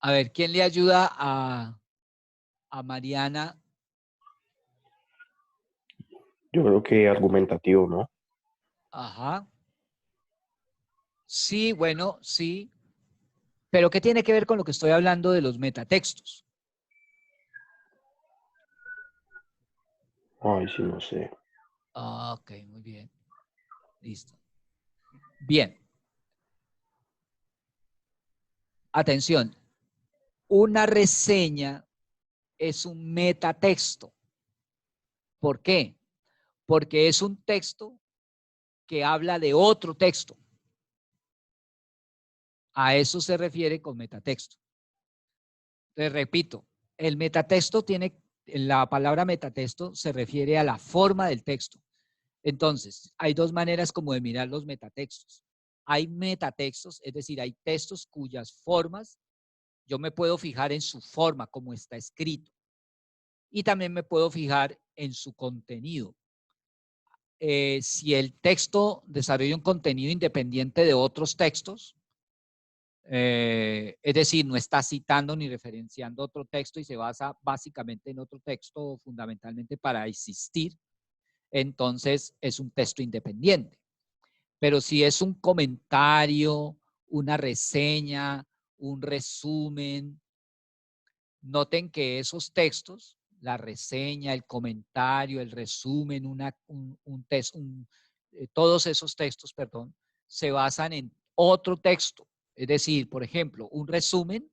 A ver, ¿quién le ayuda a Mariana? Yo creo que argumentativo, ¿no? Ajá. Sí, bueno, sí. Pero ¿qué tiene que ver con lo que estoy hablando de los metatextos? Ay, sí, no sé. Ok, muy bien. Listo. Bien. Atención. Una reseña es un metatexto. ¿Por qué? Porque es un texto que habla de otro texto. A eso se refiere con metatexto. Te repito, el metatexto la palabra metatexto se refiere a la forma del texto. Entonces, hay dos maneras como de mirar los metatextos. Hay metatextos, es decir, hay textos cuyas formas, yo me puedo fijar en su forma, como está escrito. Y también me puedo fijar en su contenido. Si el texto desarrolla un contenido independiente de otros textos, es decir, no está citando ni referenciando otro texto y se basa básicamente en otro texto fundamentalmente para existir, entonces es un texto independiente. Pero si es un comentario, una reseña, un resumen, noten que esos textos, la reseña, el comentario, el resumen, todos esos textos, perdón, se basan en otro texto. Es decir, por ejemplo, un resumen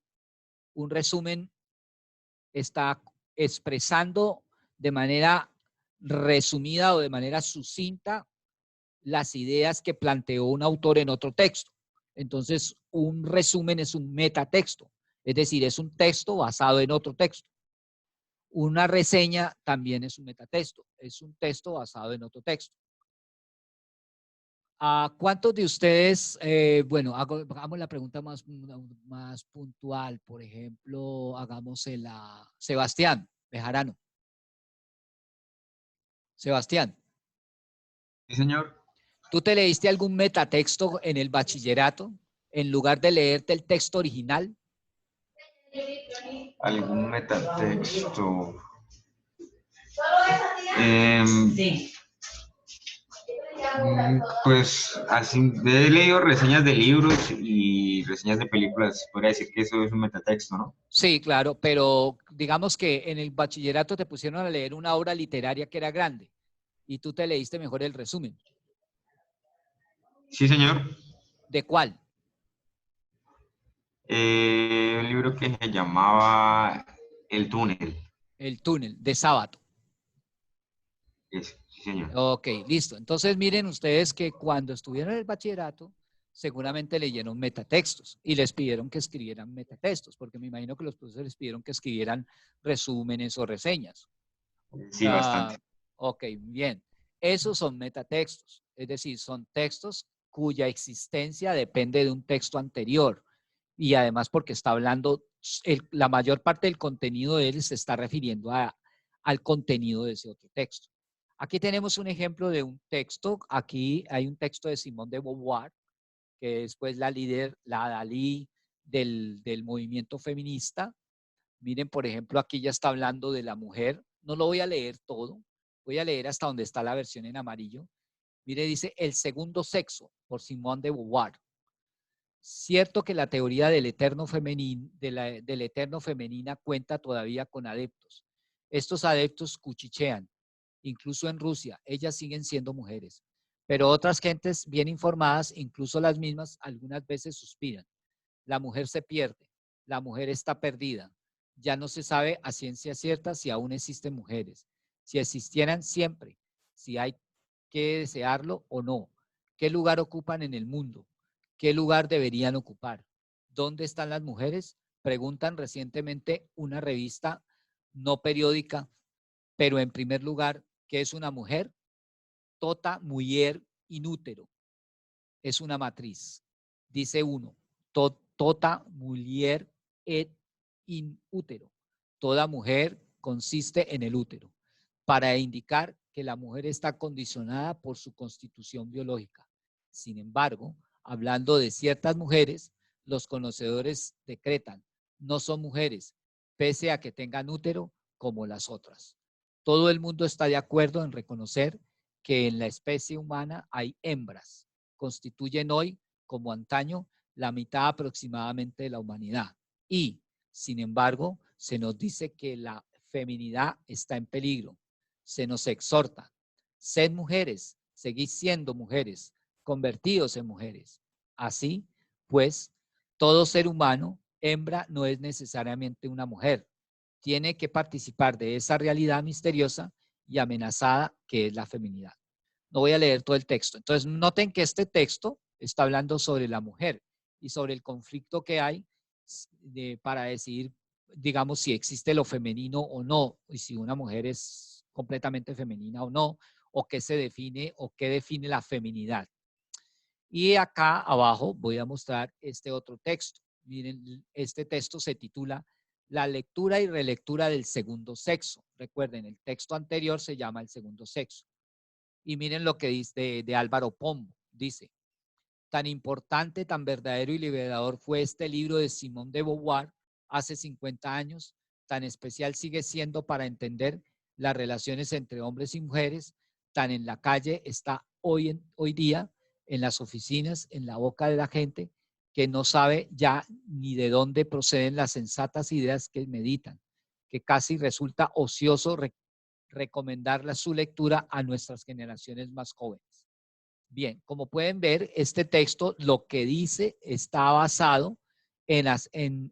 está expresando de manera resumida o de manera sucinta las ideas que planteó un autor en otro texto. Entonces, un resumen es un metatexto, es decir, es un texto basado en otro texto. Una reseña también es un metatexto, es un texto basado en otro texto. ¿A cuántos de ustedes, bueno, hagamos la pregunta más puntual, por ejemplo, hagámosela, Sebastián Bejarano. Sebastián, Sí, señor. ¿tú te leíste algún metatexto en el bachillerato en lugar de leerte el texto original? ¿Algún metatexto? Pues así, he leído reseñas de libros y reseñas de películas. Podría decir que eso es un metatexto, ¿no? Sí, claro, pero digamos que en el bachillerato te pusieron a leer una obra literaria que era grande y tú te leíste mejor el resumen. Sí, señor. ¿De cuál? Un libro que se llamaba El túnel. El túnel, de Sábato. Sí, señor. Ok, listo. Entonces miren ustedes que cuando estuvieron en el bachillerato, seguramente leyeron metatextos y les pidieron que escribieran metatextos, porque me imagino que los profesores les pidieron que escribieran resúmenes o reseñas. Sí, bastante. Ok, bien. Esos son metatextos, es decir, son textos cuya existencia depende de un texto anterior y además porque está hablando, la mayor parte del contenido de él se está refiriendo al contenido de ese otro texto. Aquí tenemos un ejemplo de un texto. Aquí hay un texto de Simone de Beauvoir, que es pues la líder, la Dalí del movimiento feminista. Miren, por ejemplo, aquí ya está hablando de la mujer. No lo voy a leer todo. Voy a leer hasta donde está la versión en amarillo. Mire, dice El segundo sexo, por Simone de Beauvoir. Cierto que la teoría del eterno femenina cuenta todavía con adeptos. Estos adeptos cuchichean. Incluso en Rusia, ellas siguen siendo mujeres. Pero otras gentes bien informadas, incluso las mismas, algunas veces suspiran. La mujer se pierde. La mujer está perdida. Ya no se sabe a ciencia cierta si aún existen mujeres. Si existieran siempre. Si hay que desearlo o no. ¿Qué lugar ocupan en el mundo? ¿Qué lugar deberían ocupar? ¿Dónde están las mujeres? Preguntan recientemente una revista no periódica, pero en primer lugar, ¿qué es una mujer? Tota mujer inútero. Es una matriz. Dice uno, tota mujer et in útero. Toda mujer consiste en el útero, para indicar que la mujer está condicionada por su constitución biológica. Sin embargo, hablando de ciertas mujeres, los conocedores decretan, no son mujeres, pese a que tengan útero como las otras. Todo el mundo está de acuerdo en reconocer que en la especie humana hay hembras. Constituyen hoy, como antaño, la mitad aproximadamente de la humanidad. Y, sin embargo, se nos dice que la feminidad está en peligro. Se nos exhorta, sed mujeres, seguid siendo mujeres, convertidos en mujeres. Así, pues, todo ser humano, hembra, no es necesariamente una mujer. Tiene que participar de esa realidad misteriosa y amenazada que es la feminidad. No voy a leer todo el texto. Entonces, noten que este texto está hablando sobre la mujer y sobre el conflicto que hay para decidir, digamos, si existe lo femenino o no, y si una mujer es completamente femenina o no, o qué se define o qué define la feminidad. Y acá abajo voy a mostrar este otro texto. Miren, este texto se titula La lectura y relectura del segundo sexo. Recuerden, el texto anterior se llama El segundo sexo. Y miren lo que dice de Álvaro Pombo. Dice, tan importante, tan verdadero y liberador fue este libro de Simone de Beauvoir hace 50 años, tan especial sigue siendo para entender las relaciones entre hombres y mujeres, tan en la calle está hoy día, en las oficinas, en la boca de la gente, que no sabe ya ni de dónde proceden las sensatas ideas que meditan, que casi resulta ocioso recomendarla su lectura a nuestras generaciones más jóvenes. Bien, como pueden ver, este texto lo que dice está basado en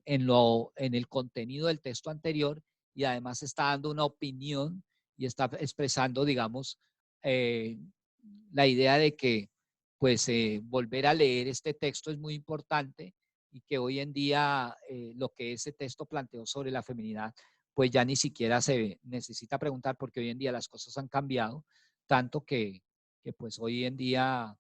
el contenido del texto anterior y además está dando una opinión y está expresando, digamos, la idea de que pues volver a leer este texto es muy importante y que hoy en día lo que ese texto planteó sobre la feminidad pues ya ni siquiera se necesita preguntar porque hoy en día las cosas han cambiado tanto que pues hoy en día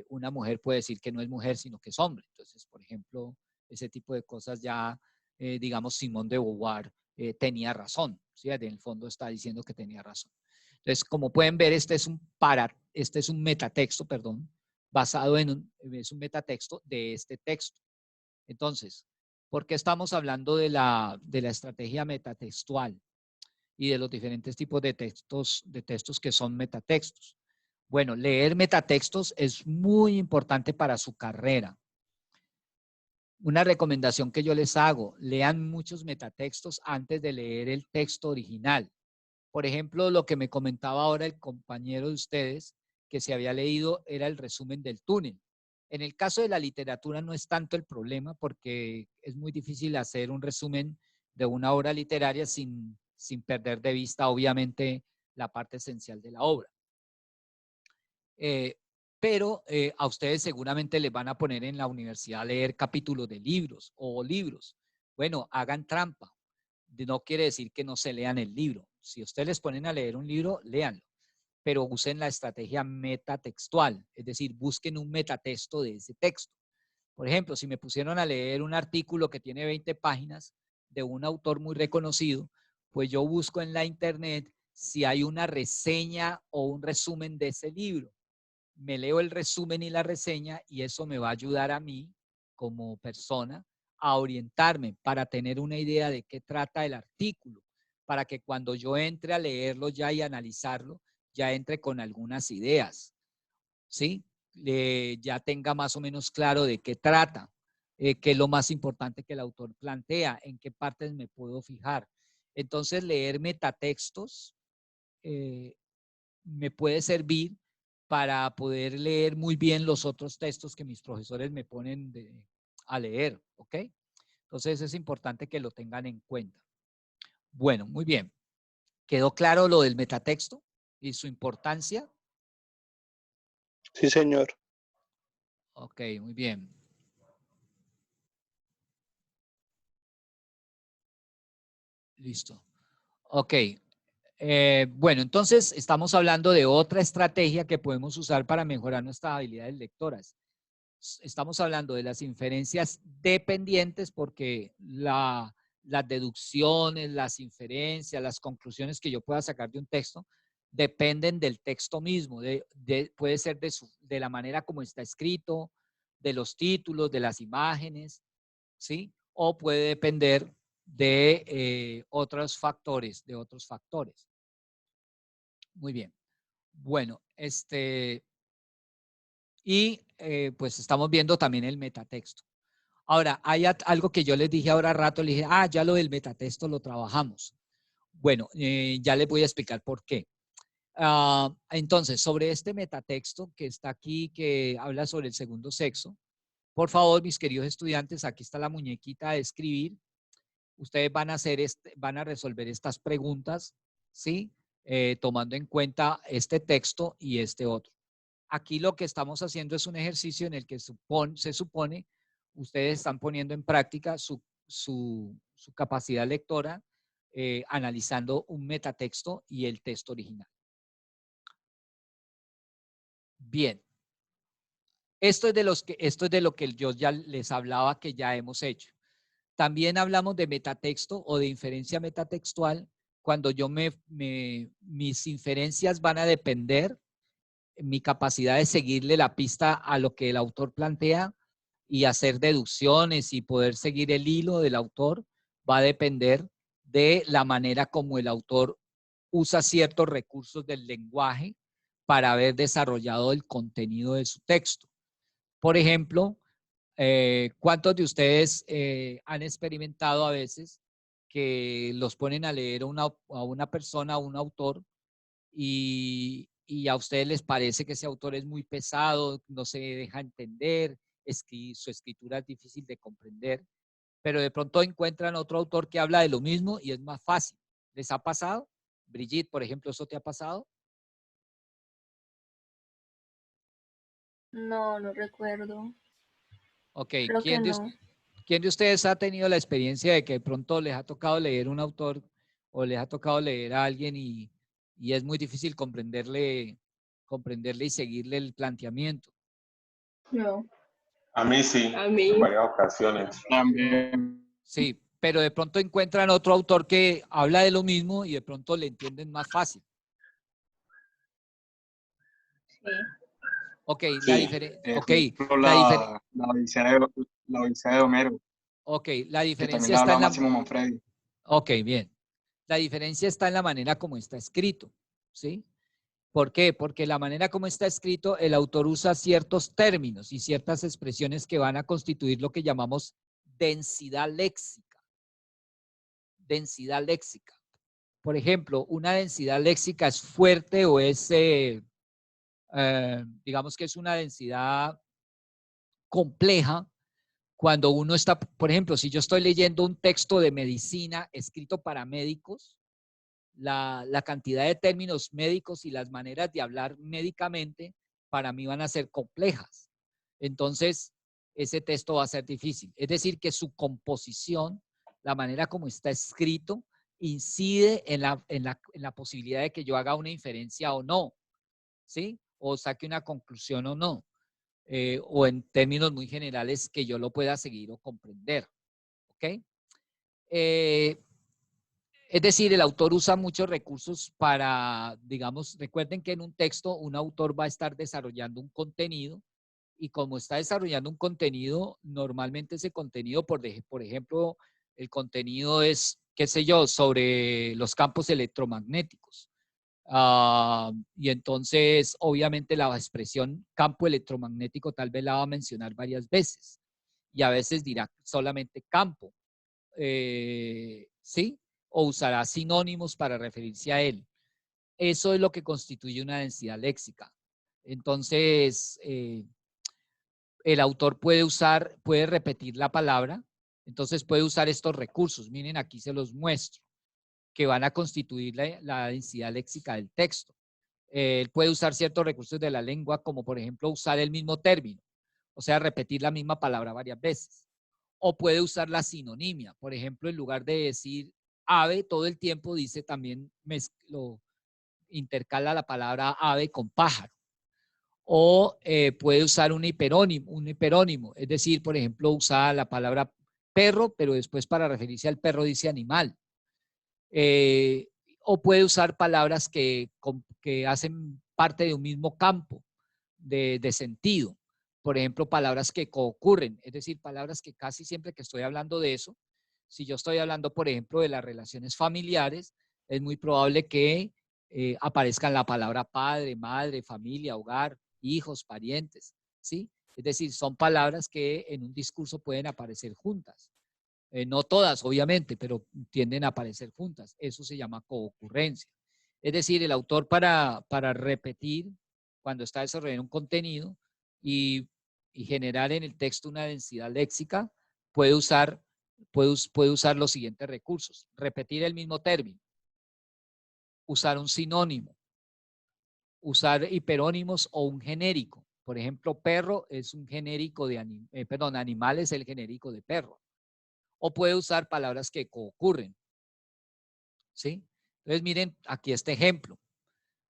una mujer puede decir que no es mujer, sino que es hombre. Entonces, por ejemplo, ese tipo de cosas ya, digamos, Simone de Beauvoir tenía razón, ¿sí? En el fondo está diciendo que tenía razón. Entonces, como pueden ver, este es un metatexto, perdón, basado es un metatexto de este texto. Entonces, ¿por qué estamos hablando de la estrategia metatextual y de los diferentes tipos de textos que son metatextos? Bueno, leer metatextos es muy importante para su carrera. Una recomendación que yo les hago, lean muchos metatextos antes de leer el texto original. Por ejemplo, lo que me comentaba ahora el compañero de ustedes, que se había leído era el resumen del túnel. En el caso de la literatura no es tanto el problema porque es muy difícil hacer un resumen de una obra literaria sin perder de vista, obviamente, la parte esencial de la obra. Pero a ustedes seguramente les van a poner en la universidad a leer capítulos de libros o libros. Bueno, hagan trampa. No quiere decir que no se lean el libro. Si ustedes les ponen a leer un libro, léanlo. Pero usen la estrategia metatextual, es decir, busquen un metatexto de ese texto. Por ejemplo, si me pusieron a leer un artículo que tiene 20 páginas de un autor muy reconocido, pues yo busco en la internet si hay una reseña o un resumen de ese libro. Me leo el resumen y la reseña y eso me va a ayudar a mí como persona a orientarme para tener una idea de qué trata el artículo, para que cuando yo entre a leerlo ya y analizarlo, ya entre con algunas ideas, ¿sí? Ya tenga más o menos claro de qué trata, qué es lo más importante que el autor plantea, en qué partes me puedo fijar. Entonces, leer metatextos me puede servir para poder leer muy bien los otros textos que mis profesores me ponen a leer, ¿ok? Entonces es importante que lo tengan en cuenta. Bueno, muy bien. ¿Quedó claro lo del metatexto y su importancia? Sí, señor. Ok, muy bien. Listo. Ok. Bueno, entonces estamos hablando de otra estrategia que podemos usar para mejorar nuestras habilidades lectoras. Estamos hablando de las inferencias dependientes porque las deducciones, las inferencias, las conclusiones que yo pueda sacar de un texto dependen del texto mismo, puede ser de la manera como está escrito, de los títulos, de las imágenes, ¿sí? O puede depender de otros factores, Muy bien. Bueno, pues estamos viendo también el metatexto. Ahora, hay algo que yo les dije ahora rato, le dije, ya lo del metatexto lo trabajamos. Bueno, ya les voy a explicar por qué. Entonces, sobre este metatexto que está aquí, que habla sobre el segundo sexo, por favor, mis queridos estudiantes, aquí está la muñequita de escribir. Ustedes van a resolver estas preguntas, ¿sí? Tomando en cuenta este texto y este otro. Aquí lo que estamos haciendo es un ejercicio en el que se supone ustedes están poniendo en práctica su capacidad lectora analizando un metatexto y el texto original. Bien. Esto es de lo que yo ya les hablaba que ya hemos hecho. También hablamos de metatexto o de inferencia metatextual cuando mis inferencias van a depender mi capacidad de seguirle la pista a lo que el autor plantea y hacer deducciones y poder seguir el hilo del autor va a depender de la manera como el autor usa ciertos recursos del lenguaje para haber desarrollado el contenido de su texto. Por ejemplo, ¿cuántos de ustedes han experimentado a veces que los ponen a leer a una persona, a un autor, y a ustedes les parece que ese autor es muy pesado, no se deja entender, su escritura es difícil de comprender, pero de pronto encuentran otro autor que habla de lo mismo y es más fácil? ¿Les ha pasado? Brigitte, por ejemplo, ¿eso te ha pasado? No, no recuerdo. Ok, Creo que no. ¿quién de ustedes ha tenido la experiencia de que de pronto les ha tocado leer un autor o les ha tocado leer a alguien y es muy difícil comprenderle y seguirle el planteamiento? No. A mí sí, A mí. en varias ocasiones. También. Sí, pero de pronto encuentran otro autor que habla de lo mismo y de pronto le entienden más fácil. Sí. Ok, Sí, la diferencia. Ok, ejemplo, la diferencia. la Odisea de Homero, Ok, la que también diferencia la está habla en la. Máximo Manfredi. Ok, bien. La diferencia está en la manera como está escrito, ¿sí? ¿Por qué? Porque la manera como está escrito, el autor usa ciertos términos y ciertas expresiones que van a constituir lo que llamamos densidad léxica. Densidad léxica. Por ejemplo, una densidad léxica es fuerte o es, digamos que es una densidad compleja cuando uno está, por ejemplo, si yo estoy leyendo un texto de medicina escrito para médicos, la cantidad de términos médicos y las maneras de hablar médicamente para mí van a ser complejas. Entonces, ese texto va a ser difícil. Es decir, que su composición, la manera como está escrito, incide en la posibilidad de que yo haga una inferencia o no, ¿sí? O saque una conclusión o no. O en términos muy generales que yo lo pueda seguir o comprender. ¿Ok? Es decir, el autor usa muchos recursos para, digamos, recuerden que en un texto un autor va a estar desarrollando un contenido y como está desarrollando un contenido, normalmente ese contenido, por ejemplo, el contenido es, qué sé yo, sobre los campos electromagnéticos. Y entonces, obviamente, la expresión campo electromagnético tal vez la va a mencionar varias veces y a veces dirá solamente campo. ¿Sí? O usará sinónimos para referirse a él. Eso es lo que constituye una densidad léxica. Entonces, el autor puede repetir la palabra, entonces puede usar estos recursos. Miren, aquí se los muestro, que van a constituir la densidad léxica del texto. Él puede usar ciertos recursos de la lengua, como por ejemplo usar el mismo término, o sea, repetir la misma palabra varias veces. O puede usar la sinonimia. Por ejemplo, en lugar de decir ave, todo el tiempo dice también, lo intercala la palabra ave con pájaro. O puede usar un hiperónimo, es decir, por ejemplo, usa la palabra perro, pero después para referirse al perro dice animal. O puede usar palabras que hacen parte de un mismo campo de sentido. Por ejemplo, palabras que coocurren, es decir, palabras que casi siempre que estoy hablando de eso, si yo estoy hablando, por ejemplo, de las relaciones familiares, es muy probable que aparezcan la palabra padre, madre, familia, hogar, hijos, parientes, ¿sí? Es decir, son palabras que en un discurso pueden aparecer juntas. No todas, obviamente, pero tienden a aparecer juntas. Eso se llama coocurrencia. Es decir, el autor para repetir cuando está desarrollando un contenido y generar en el texto una densidad léxica, puede usar los siguientes recursos. Repetir el mismo término, usar un sinónimo, usar hiperónimos o un genérico. Por ejemplo, perro es un genérico de animal es el genérico de perro. O puede usar palabras que coocurren. ¿Sí? Entonces, miren aquí este ejemplo.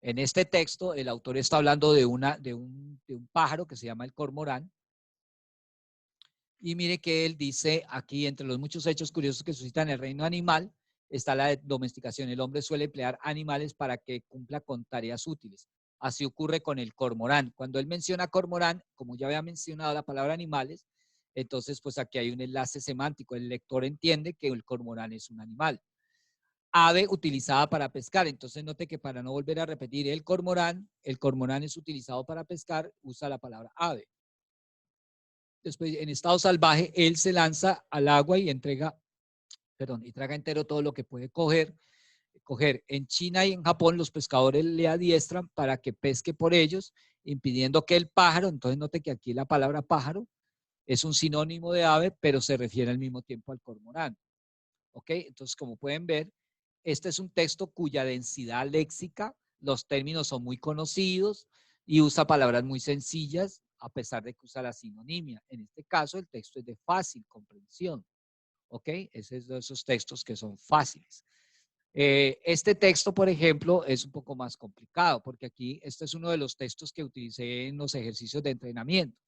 En este texto, el autor está hablando de un pájaro que se llama el cormorán. Y mire que él dice aquí, entre los muchos hechos curiosos que suscitan el reino animal, está la domesticación. El hombre suele emplear animales para que cumpla con tareas útiles. Así ocurre con el cormorán. Cuando él menciona cormorán, como ya había mencionado la palabra animales, entonces pues aquí hay un enlace semántico. El lector entiende que el cormorán es un animal. Ave utilizada para pescar. Entonces note que para no volver a repetir el cormorán es utilizado para pescar, usa la palabra ave. Después, en estado salvaje, él se lanza al agua y traga entero todo lo que puede coger. En China y en Japón los pescadores le adiestran para que pesque por ellos, impidiendo que el pájaro, entonces note que aquí la palabra pájaro es un sinónimo de ave, pero se refiere al mismo tiempo al cormorán. ¿Ok? Entonces, como pueden ver, este es un texto cuya densidad léxica, los términos son muy conocidos y usa palabras muy sencillas, a pesar de que usa la sinonimia. En este caso, el texto es de fácil comprensión. ¿Ok? Ese es de esos textos que son fáciles. Este texto, por ejemplo, es un poco más complicado, porque aquí este es uno de los textos que utilicé en los ejercicios de entrenamiento.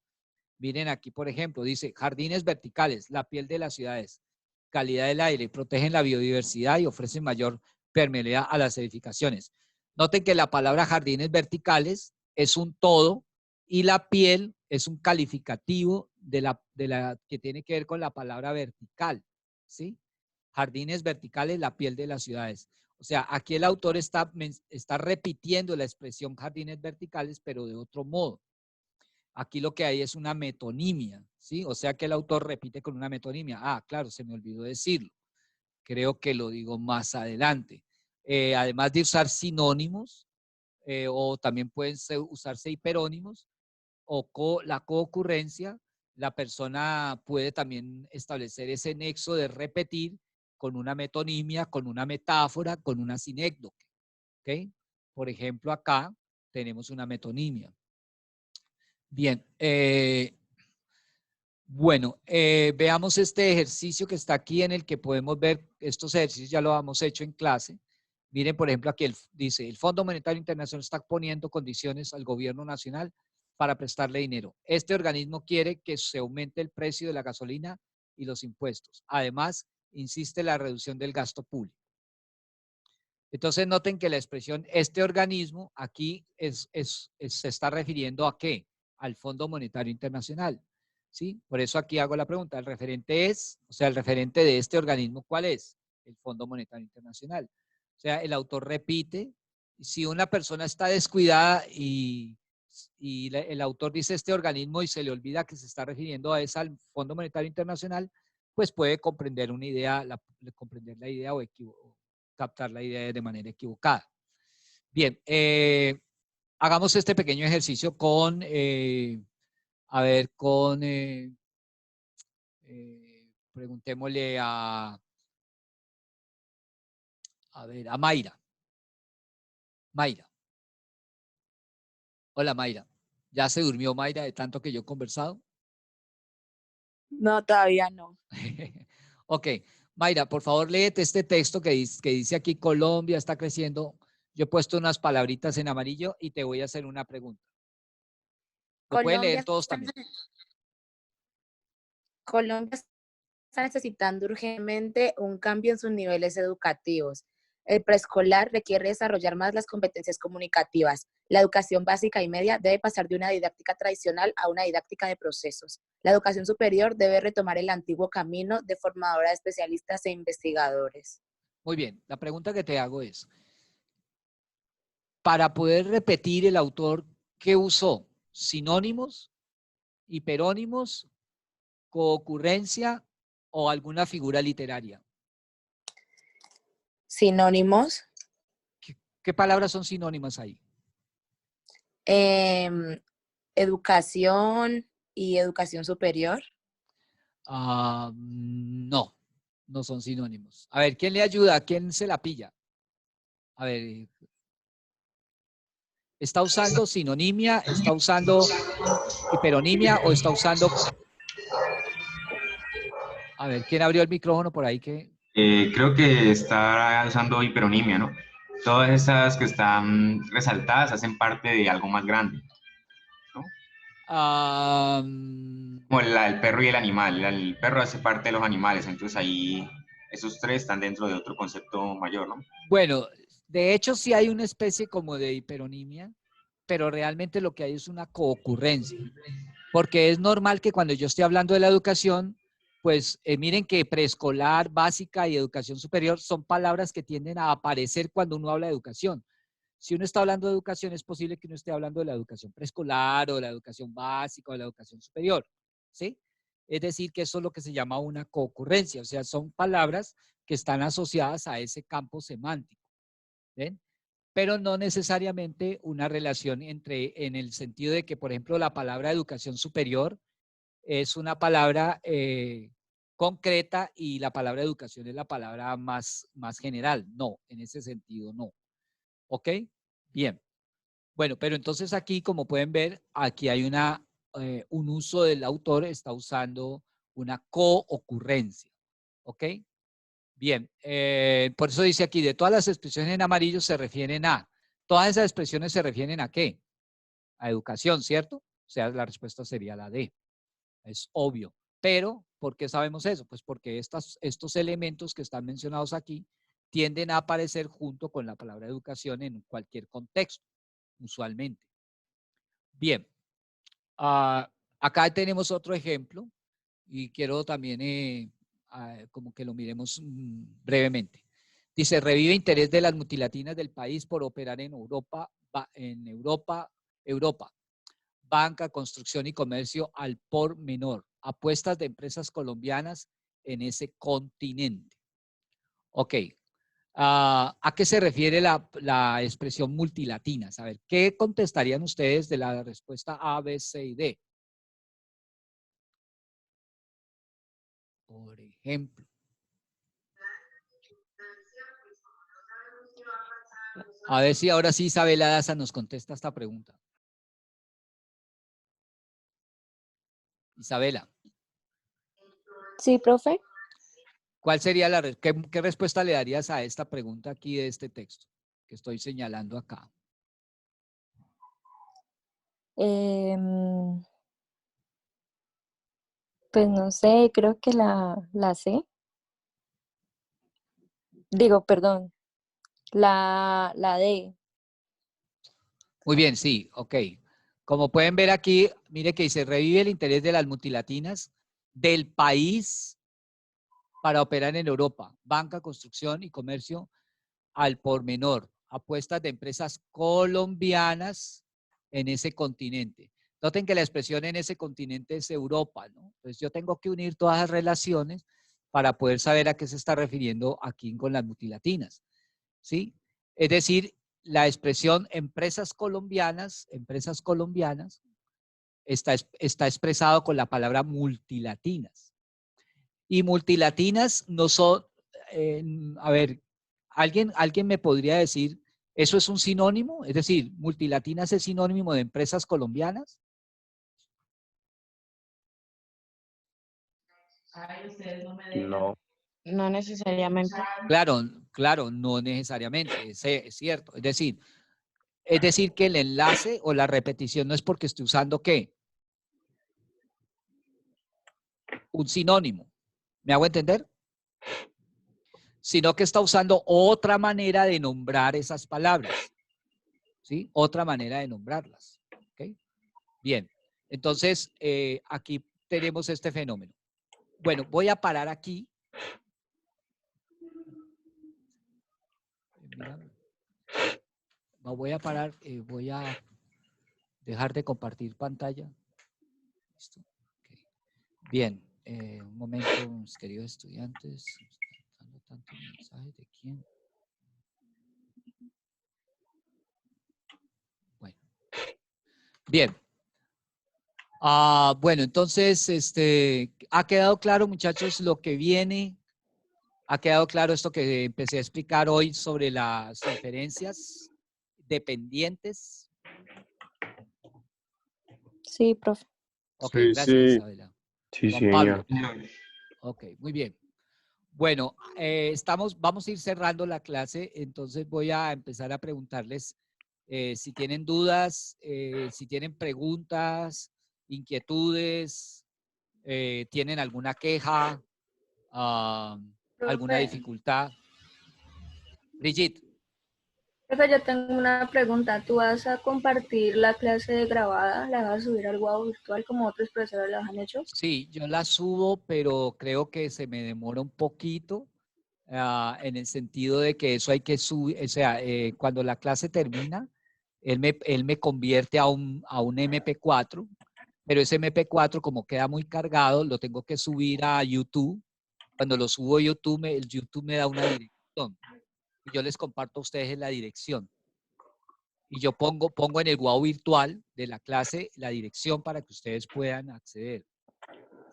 Miren aquí, por ejemplo, dice jardines verticales, la piel de las ciudades, calidad del aire, protegen la biodiversidad y ofrecen mayor permeabilidad a las edificaciones. Noten que la palabra jardines verticales es un todo y la piel es un calificativo de la que tiene que ver con la palabra vertical, ¿sí? Jardines verticales, la piel de las ciudades. O sea, aquí el autor está repitiendo la expresión jardines verticales, pero de otro modo. Aquí lo que hay es una metonimia, ¿sí? O sea que el autor repite con una metonimia. Ah, claro, se me olvidó decirlo. Creo que lo digo más adelante. Además de usar sinónimos, o también pueden usarse hiperónimos, o la coocurrencia, la persona puede también establecer ese nexo de repetir con una metonimia, con una metáfora, con una sinécdoque. ¿Ok? Por ejemplo, acá tenemos una metonimia. Bien. Bueno, veamos este ejercicio que está aquí en el que podemos ver, estos ejercicios ya lo hemos hecho en clase. Miren, por ejemplo, aquí dice, el Fondo Monetario Internacional está poniendo condiciones al gobierno nacional para prestarle dinero. Este organismo quiere que se aumente el precio de la gasolina y los impuestos. Además, insiste en la reducción del gasto público. Entonces, noten que la expresión este organismo aquí se está refiriendo a ¿qué? Al Fondo Monetario Internacional. ¿Sí? Por eso aquí hago la pregunta. El referente es, o sea, el referente de este organismo, ¿cuál es? El Fondo Monetario Internacional. O sea, el autor repite, si una persona está descuidada y el autor dice este organismo y se le olvida que se está refiriendo a ese al Fondo Monetario Internacional, pues puede comprender una idea, comprender la idea o captar la idea de manera equivocada. Bien, hagamos este pequeño ejercicio con, a ver, con, preguntémosle a ver, a Mayra. Mayra. Hola, Mayra. ¿Ya se durmió Mayra de tanto que yo he conversado? No, todavía no. Ok. Mayra, por favor, léete este texto que dice aquí, Colombia está creciendo. Yo he puesto unas palabritas en amarillo y te voy a hacer una pregunta. Lo pueden leer todos también. Colombia está necesitando urgentemente un cambio en sus niveles educativos. El preescolar requiere desarrollar más las competencias comunicativas. La educación básica y media debe pasar de una didáctica tradicional a una didáctica de procesos. La educación superior debe retomar el antiguo camino de formadora de especialistas e investigadores. Muy bien, la pregunta que te hago es, para poder repetir el autor, ¿qué usó? ¿Sinónimos, hiperónimos, coocurrencia o alguna figura literaria? Sinónimos. ¿Qué palabras son sinónimas ahí? Educación y educación superior. No, no son sinónimos. A ver, ¿quién le ayuda? ¿Quién se la pilla? A ver, ¿está usando sinonimia? ¿Está usando hiperonimia o está usando... A ver, ¿quién abrió el micrófono por ahí? Creo que está usando hiperonimia, ¿no? Todas esas que están resaltadas hacen parte de algo más grande, ¿no? Como el perro y el animal. El perro hace parte de los animales, entonces ahí esos tres están dentro de otro concepto mayor, ¿no? Bueno, de hecho sí hay una especie como de hiperonimia, pero realmente lo que hay es una coocurrencia. Porque es normal que cuando yo esté hablando de la educación, pues miren que preescolar, básica y educación superior son palabras que tienden a aparecer cuando uno habla de educación. Si uno está hablando de educación, es posible que uno esté hablando de la educación preescolar o de la educación básica o de la educación superior, ¿sí? Es decir, que eso es lo que se llama una coocurrencia, o sea, son palabras que están asociadas a ese campo semántico, ¿ven? Pero no necesariamente una relación en el sentido de que, por ejemplo, la palabra educación superior es una palabra concreta y la palabra educación es la palabra más general. No, en ese sentido no. ¿Ok? Bien. Bueno, pero entonces aquí, como pueden ver, aquí hay un uso del autor, está usando una coocurrencia. ¿Ok? Bien. Por eso dice aquí, de todas las expresiones en amarillo se refieren a. Todas esas expresiones se refieren a ¿qué? A educación, ¿cierto? O sea, la respuesta sería la D. Es obvio. Pero, ¿por qué sabemos eso? Pues porque estos elementos que están mencionados aquí tienden a aparecer junto con la palabra educación en cualquier contexto, usualmente. Bien. Acá tenemos otro ejemplo y quiero también como que lo miremos brevemente. Dice, revive interés de las multilatinas del país por operar en Europa, banca, construcción y comercio al por menor, apuestas de empresas colombianas en ese continente. Ok. ¿A qué se refiere la expresión multilatinas? A ver, ¿qué contestarían ustedes de la respuesta A, B, C y D? Por ejemplo. A ver si ahora sí Isabela Daza nos contesta esta pregunta. Isabela. Sí, profe. ¿Cuál sería qué respuesta le darías a esta pregunta aquí de este texto que estoy señalando acá? Pues no sé, creo que la C. Digo, perdón, la D. Muy bien, sí, ok. Como pueden ver aquí, mire que dice, revive el interés de las multilatinas del país para operar en Europa, banca, construcción y comercio al por menor, apuestas de empresas colombianas en ese continente. Noten que la expresión en ese continente es Europa, ¿no? Entonces yo tengo que unir todas las relaciones para poder saber a qué se está refiriendo aquí con las multilatinas, ¿sí? Es decir, la expresión empresas colombianas está expresado con la palabra multilatinas. Y multilatinas no son, a ver, ¿alguien me podría decir, eso es un sinónimo? Es decir, multilatinas es sinónimo de empresas colombianas. No. No necesariamente. Claro, no necesariamente, es cierto. Es decir que el enlace o la repetición no es porque esté usando ¿qué? Un sinónimo. ¿Me hago entender? Sino que está usando otra manera de nombrar esas palabras. ¿Sí? Otra manera de nombrarlas. ¿Okay? Bien. Entonces, aquí tenemos este fenómeno. Bueno, voy a parar aquí. Mira, voy a parar, voy a dejar de compartir pantalla. ¿Listo? Okay. Bien, un momento, mis queridos estudiantes. Tanto mensaje de quién. Bueno. Bien. Bueno, entonces, ¿ha quedado claro, muchachos, lo que viene? ¿Ha quedado claro esto que empecé a explicar hoy sobre las inferencias dependientes? Sí, profe. Ok, Sí, gracias, sí. Isabela. Sí, Juan Pablo. señor. Ok, muy bien. Bueno, vamos a ir cerrando la clase, entonces voy a empezar a preguntarles si tienen dudas, si tienen preguntas, inquietudes, tienen alguna queja, alguna Profe, dificultad. Brigitte. profe, yo tengo una pregunta. ¿Tú vas a compartir la clase grabada? ¿La vas a subir al Guau virtual como otros profesores la han hecho? Sí, yo la subo, pero creo que se me demora un poquito en el sentido de que eso hay que subir, o sea, cuando la clase termina, él me convierte a un MP4, pero ese MP4 como queda muy cargado, lo tengo que subir a YouTube. Cuando lo subo a YouTube, el YouTube me da una dirección y yo les comparto a ustedes la dirección. Y yo pongo en el Guau virtual de la clase la dirección para que ustedes puedan acceder.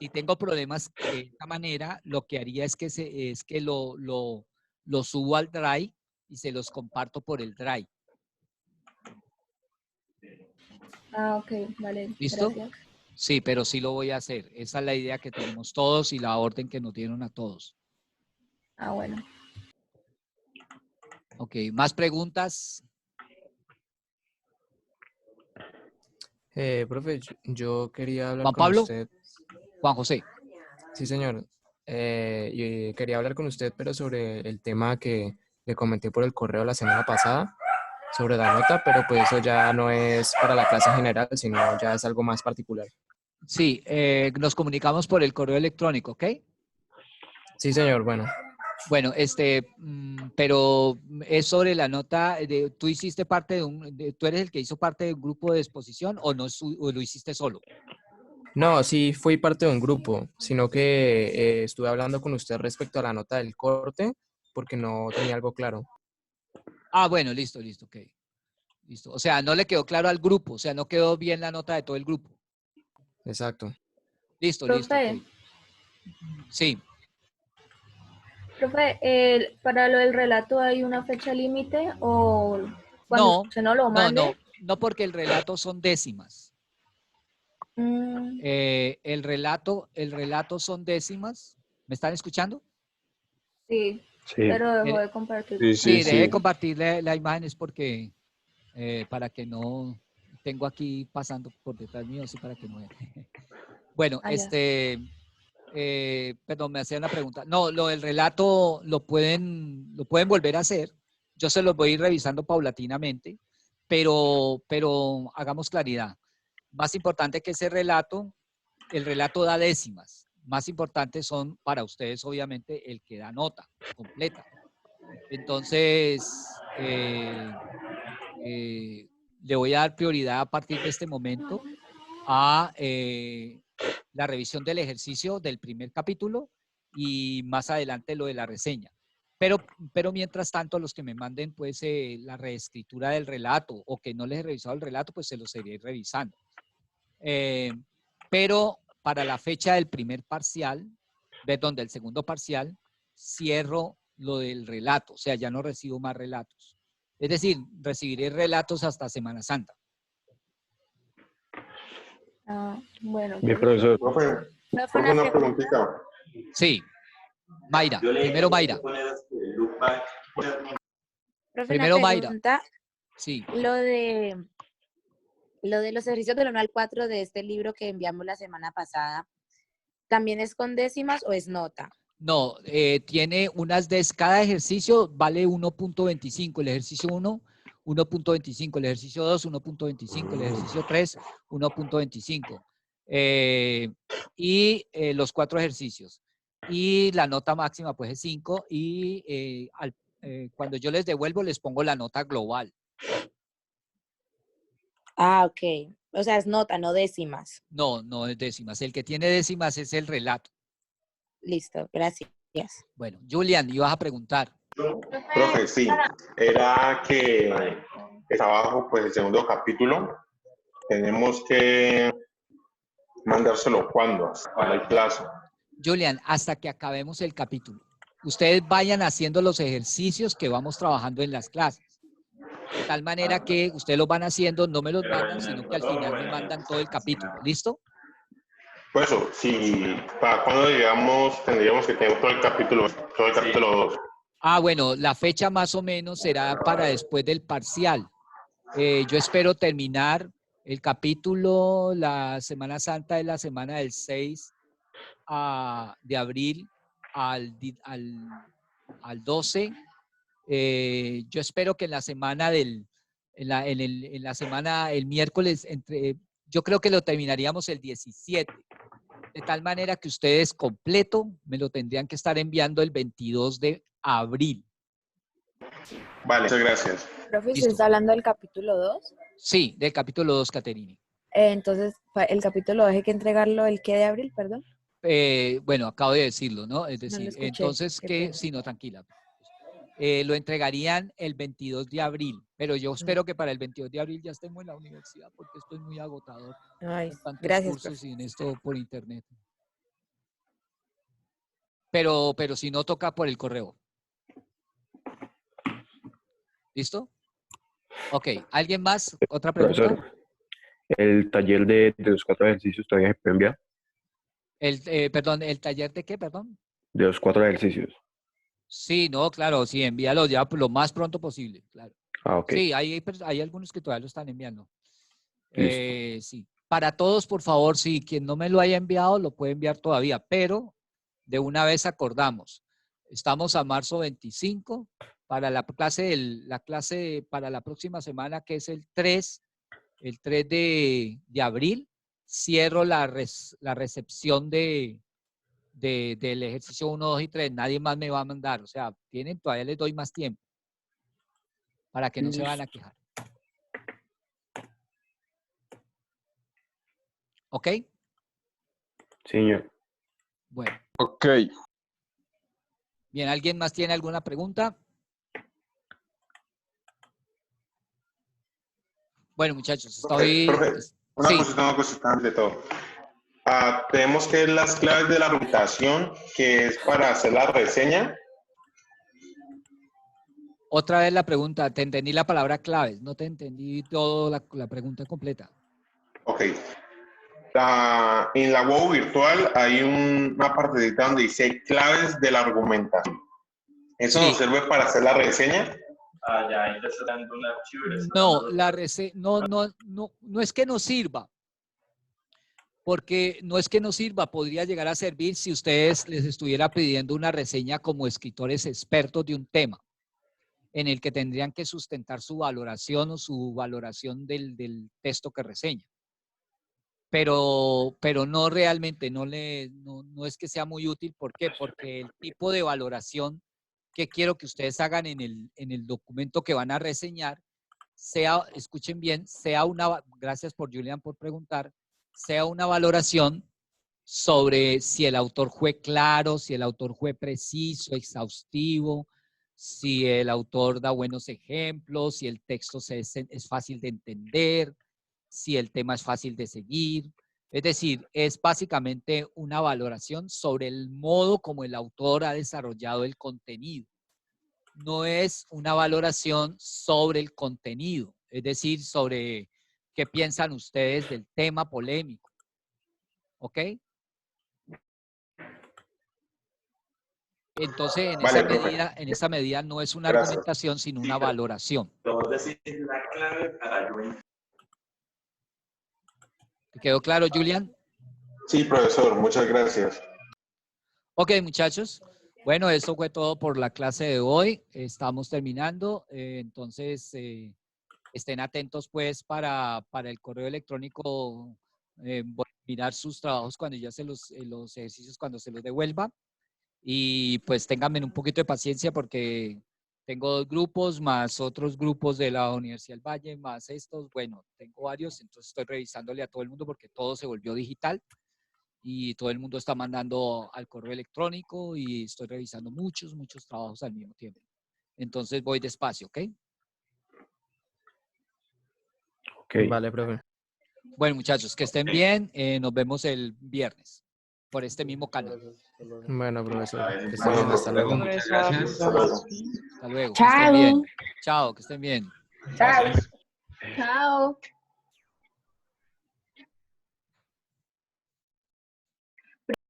Si tengo problemas de esta manera, lo que haría es que lo subo al Drive y se los comparto por el Drive. Ah, ok, vale. ¿Listo? Gracias. Sí, pero sí lo voy a hacer. Esa es la idea que tenemos todos y la orden que nos dieron a todos. Ah, bueno. Ok, ¿más preguntas? Profe, yo quería hablar Juan con Pablo. usted. Juan José. Sí, señor. Y quería hablar con usted, pero sobre el tema que le comenté por el correo la semana pasada, sobre la nota, pero pues eso ya no es para la clase general, sino ya es algo más particular. Sí, nos comunicamos por el correo electrónico, ¿ok? Sí, señor, bueno. Bueno, pero es sobre la nota de, ¿tú hiciste parte tú eres el que hizo parte de un grupo de exposición o no o lo hiciste solo? No, sí fui parte de un grupo, sino que estuve hablando con usted respecto a la nota del corte, porque no tenía algo claro. Ah, bueno, listo, ok. Listo. O sea, no le quedó claro al grupo, o sea, no quedó bien la nota de todo el grupo. Exacto. Listo, Profe. ok. Sí. Profe, ¿para lo del relato hay una fecha límite o cuando No, se no lo mande? no, porque el relato son décimas. El relato son décimas. ¿Me están escuchando? Sí, pero dejó de compartir. Sí, dejé de compartir la imagen es porque para que no tengo aquí pasando por detrás mío, sí, para que no vean. Bueno, perdón, me hacía una pregunta. No, lo del relato lo pueden volver a hacer. Yo se los voy a ir revisando paulatinamente, pero hagamos claridad. Más importante que ese relato, el relato da décimas. Más importantes son para ustedes, obviamente, el que da nota completa. Entonces, le voy a dar prioridad a partir de este momento a la revisión del ejercicio del primer capítulo y más adelante lo de la reseña. Pero mientras tanto, los que me manden pues la reescritura del relato o que no les he revisado el relato, pues se los seguiré revisando. Pero para la fecha del primer parcial, perdón, del segundo parcial, cierro lo del relato, o sea, ya no recibo más relatos. Es decir, recibiré relatos hasta Semana Santa. Bueno. Mi profesor. Profe, Una preguntita. Sí. Mayra, primero Mayra. Profe, Primero una Mayra. pregunta. Sí. Lo de los ejercicios del 1 al 4 de este libro que enviamos la semana pasada, ¿también es con décimas o es nota? No, tiene cada ejercicio vale 1.25, el ejercicio 1, 1.25, el ejercicio 2, 1.25, el ejercicio 3, 1.25. Y los 4 ejercicios. Y la nota máxima pues es 5 y cuando yo les devuelvo les pongo la nota global. Ah, ok. O sea, es nota, no décimas. No, no es décimas. El que tiene décimas es el relato. Listo, gracias. Bueno, Julian, ibas a preguntar. Profe, sí. Era que abajo, pues el segundo capítulo, tenemos que mandárselo cuando hay plazo. Julian, hasta que acabemos el capítulo. Ustedes vayan haciendo los ejercicios que vamos trabajando en las clases. De tal manera que ustedes los van haciendo, no me los mandan, sino que al final me mandan todo el capítulo. ¿Listo? Por eso, si para cuando digamos tendríamos que tener todo el capítulo 2. Ah, bueno, la fecha más o menos será para después del parcial. Yo espero terminar el capítulo, la Semana Santa es la semana del 6 de abril al 12. Yo espero que en la semana el miércoles, yo creo que lo terminaríamos el 17. De tal manera que ustedes completo me lo tendrían que estar enviando el 22 de abril. Vale, muchas gracias. Profe, ¿usted está hablando del capítulo 2? Sí, del capítulo 2, Caterini. Entonces, el capítulo 2 hay que entregarlo el qué de abril, perdón. Bueno, acabo de decirlo, ¿no? Es decir, No lo escuché, entonces sí, no, tranquila. Lo entregarían el 22 de abril, pero yo espero que para el 22 de abril ya estemos en la universidad porque esto es muy agotador. Ay, con tantos gracias, cursos profe. y en esto por internet. Pero si no, toca por el correo. ¿Listo? Ok, ¿alguien más? ¿Otra pregunta? Profesor, ¿el taller de los 4 ejercicios todavía se puede enviar? Perdón, ¿el taller de qué, perdón? De los 4 ejercicios. Sí, no, claro, sí, envíalo ya lo más pronto posible, claro. Ah, ok. Sí, hay algunos que todavía lo están enviando. Listo. Sí. Para todos, por favor, si quien no me lo haya enviado, lo puede enviar todavía, pero de una vez acordamos. Estamos a marzo 25 para la clase para la próxima semana, que es el 3 de abril. Cierro la recepción del ejercicio 1, 2 y 3. Nadie más me va a mandar. O sea, todavía les doy más tiempo para que no se van a quejar. ¿Ok? Señor. Bueno. Ok. Bien, ¿alguien más tiene alguna pregunta? Bueno, muchachos, estoy... Profe, una cosita antes de todo. Tenemos que ver las claves de la argumentación, que es para hacer la reseña. Otra vez la pregunta, te entendí la palabra claves, no te entendí toda la pregunta completa. Ok. En la WOW virtual hay una partecita donde dice claves de la argumentación. ¿Eso nos sirve para hacer la reseña? Ya, ahí te está dando un archivo. No es que no sirva, porque no es que no sirva, podría llegar a servir si ustedes les estuviera pidiendo una reseña como escritores expertos de un tema, en el que tendrían que sustentar su valoración o su valoración del texto que reseña. Pero no realmente, no es que sea muy útil. ¿Por qué? Porque el tipo de valoración que quiero que ustedes hagan en el documento que van a reseñar, escuchen bien, gracias por Julián por preguntar, sea una valoración sobre si el autor fue claro, si el autor fue preciso, exhaustivo, si el autor da buenos ejemplos, si el texto es fácil de entender, si el tema es fácil de seguir. Es decir, es básicamente una valoración sobre el modo como el autor ha desarrollado el contenido. No es una valoración sobre el contenido, es decir, sobre qué piensan ustedes del tema polémico. ¿Ok? Entonces, en esa medida no es una argumentación, sino una valoración. La clave para yo. ¿Te quedó claro, Julián? Sí, profesor, muchas gracias. Ok, muchachos. Bueno, eso fue todo por la clase de hoy. Estamos terminando. Entonces, estén atentos pues para el correo electrónico. Voy a mirar sus trabajos cuando ya los ejercicios cuando se los devuelva. Y pues ténganme un poquito de paciencia porque tengo 2 grupos más otros grupos de la Universidad del Valle, más estos. Bueno, tengo varios, entonces estoy revisándole a todo el mundo porque todo se volvió digital y todo el mundo está mandando al correo electrónico y estoy revisando muchos trabajos al mismo tiempo. Entonces voy despacio, ¿ok? Ok. Vale, profe. Bueno, muchachos, que estén bien. Nos vemos el viernes por este mismo canal. Bueno, profesor. Que estén bien. Hasta luego. Muchas gracias. Hasta luego. Que Chao. estén bien. Chao, que estén bien. Chao. Chao.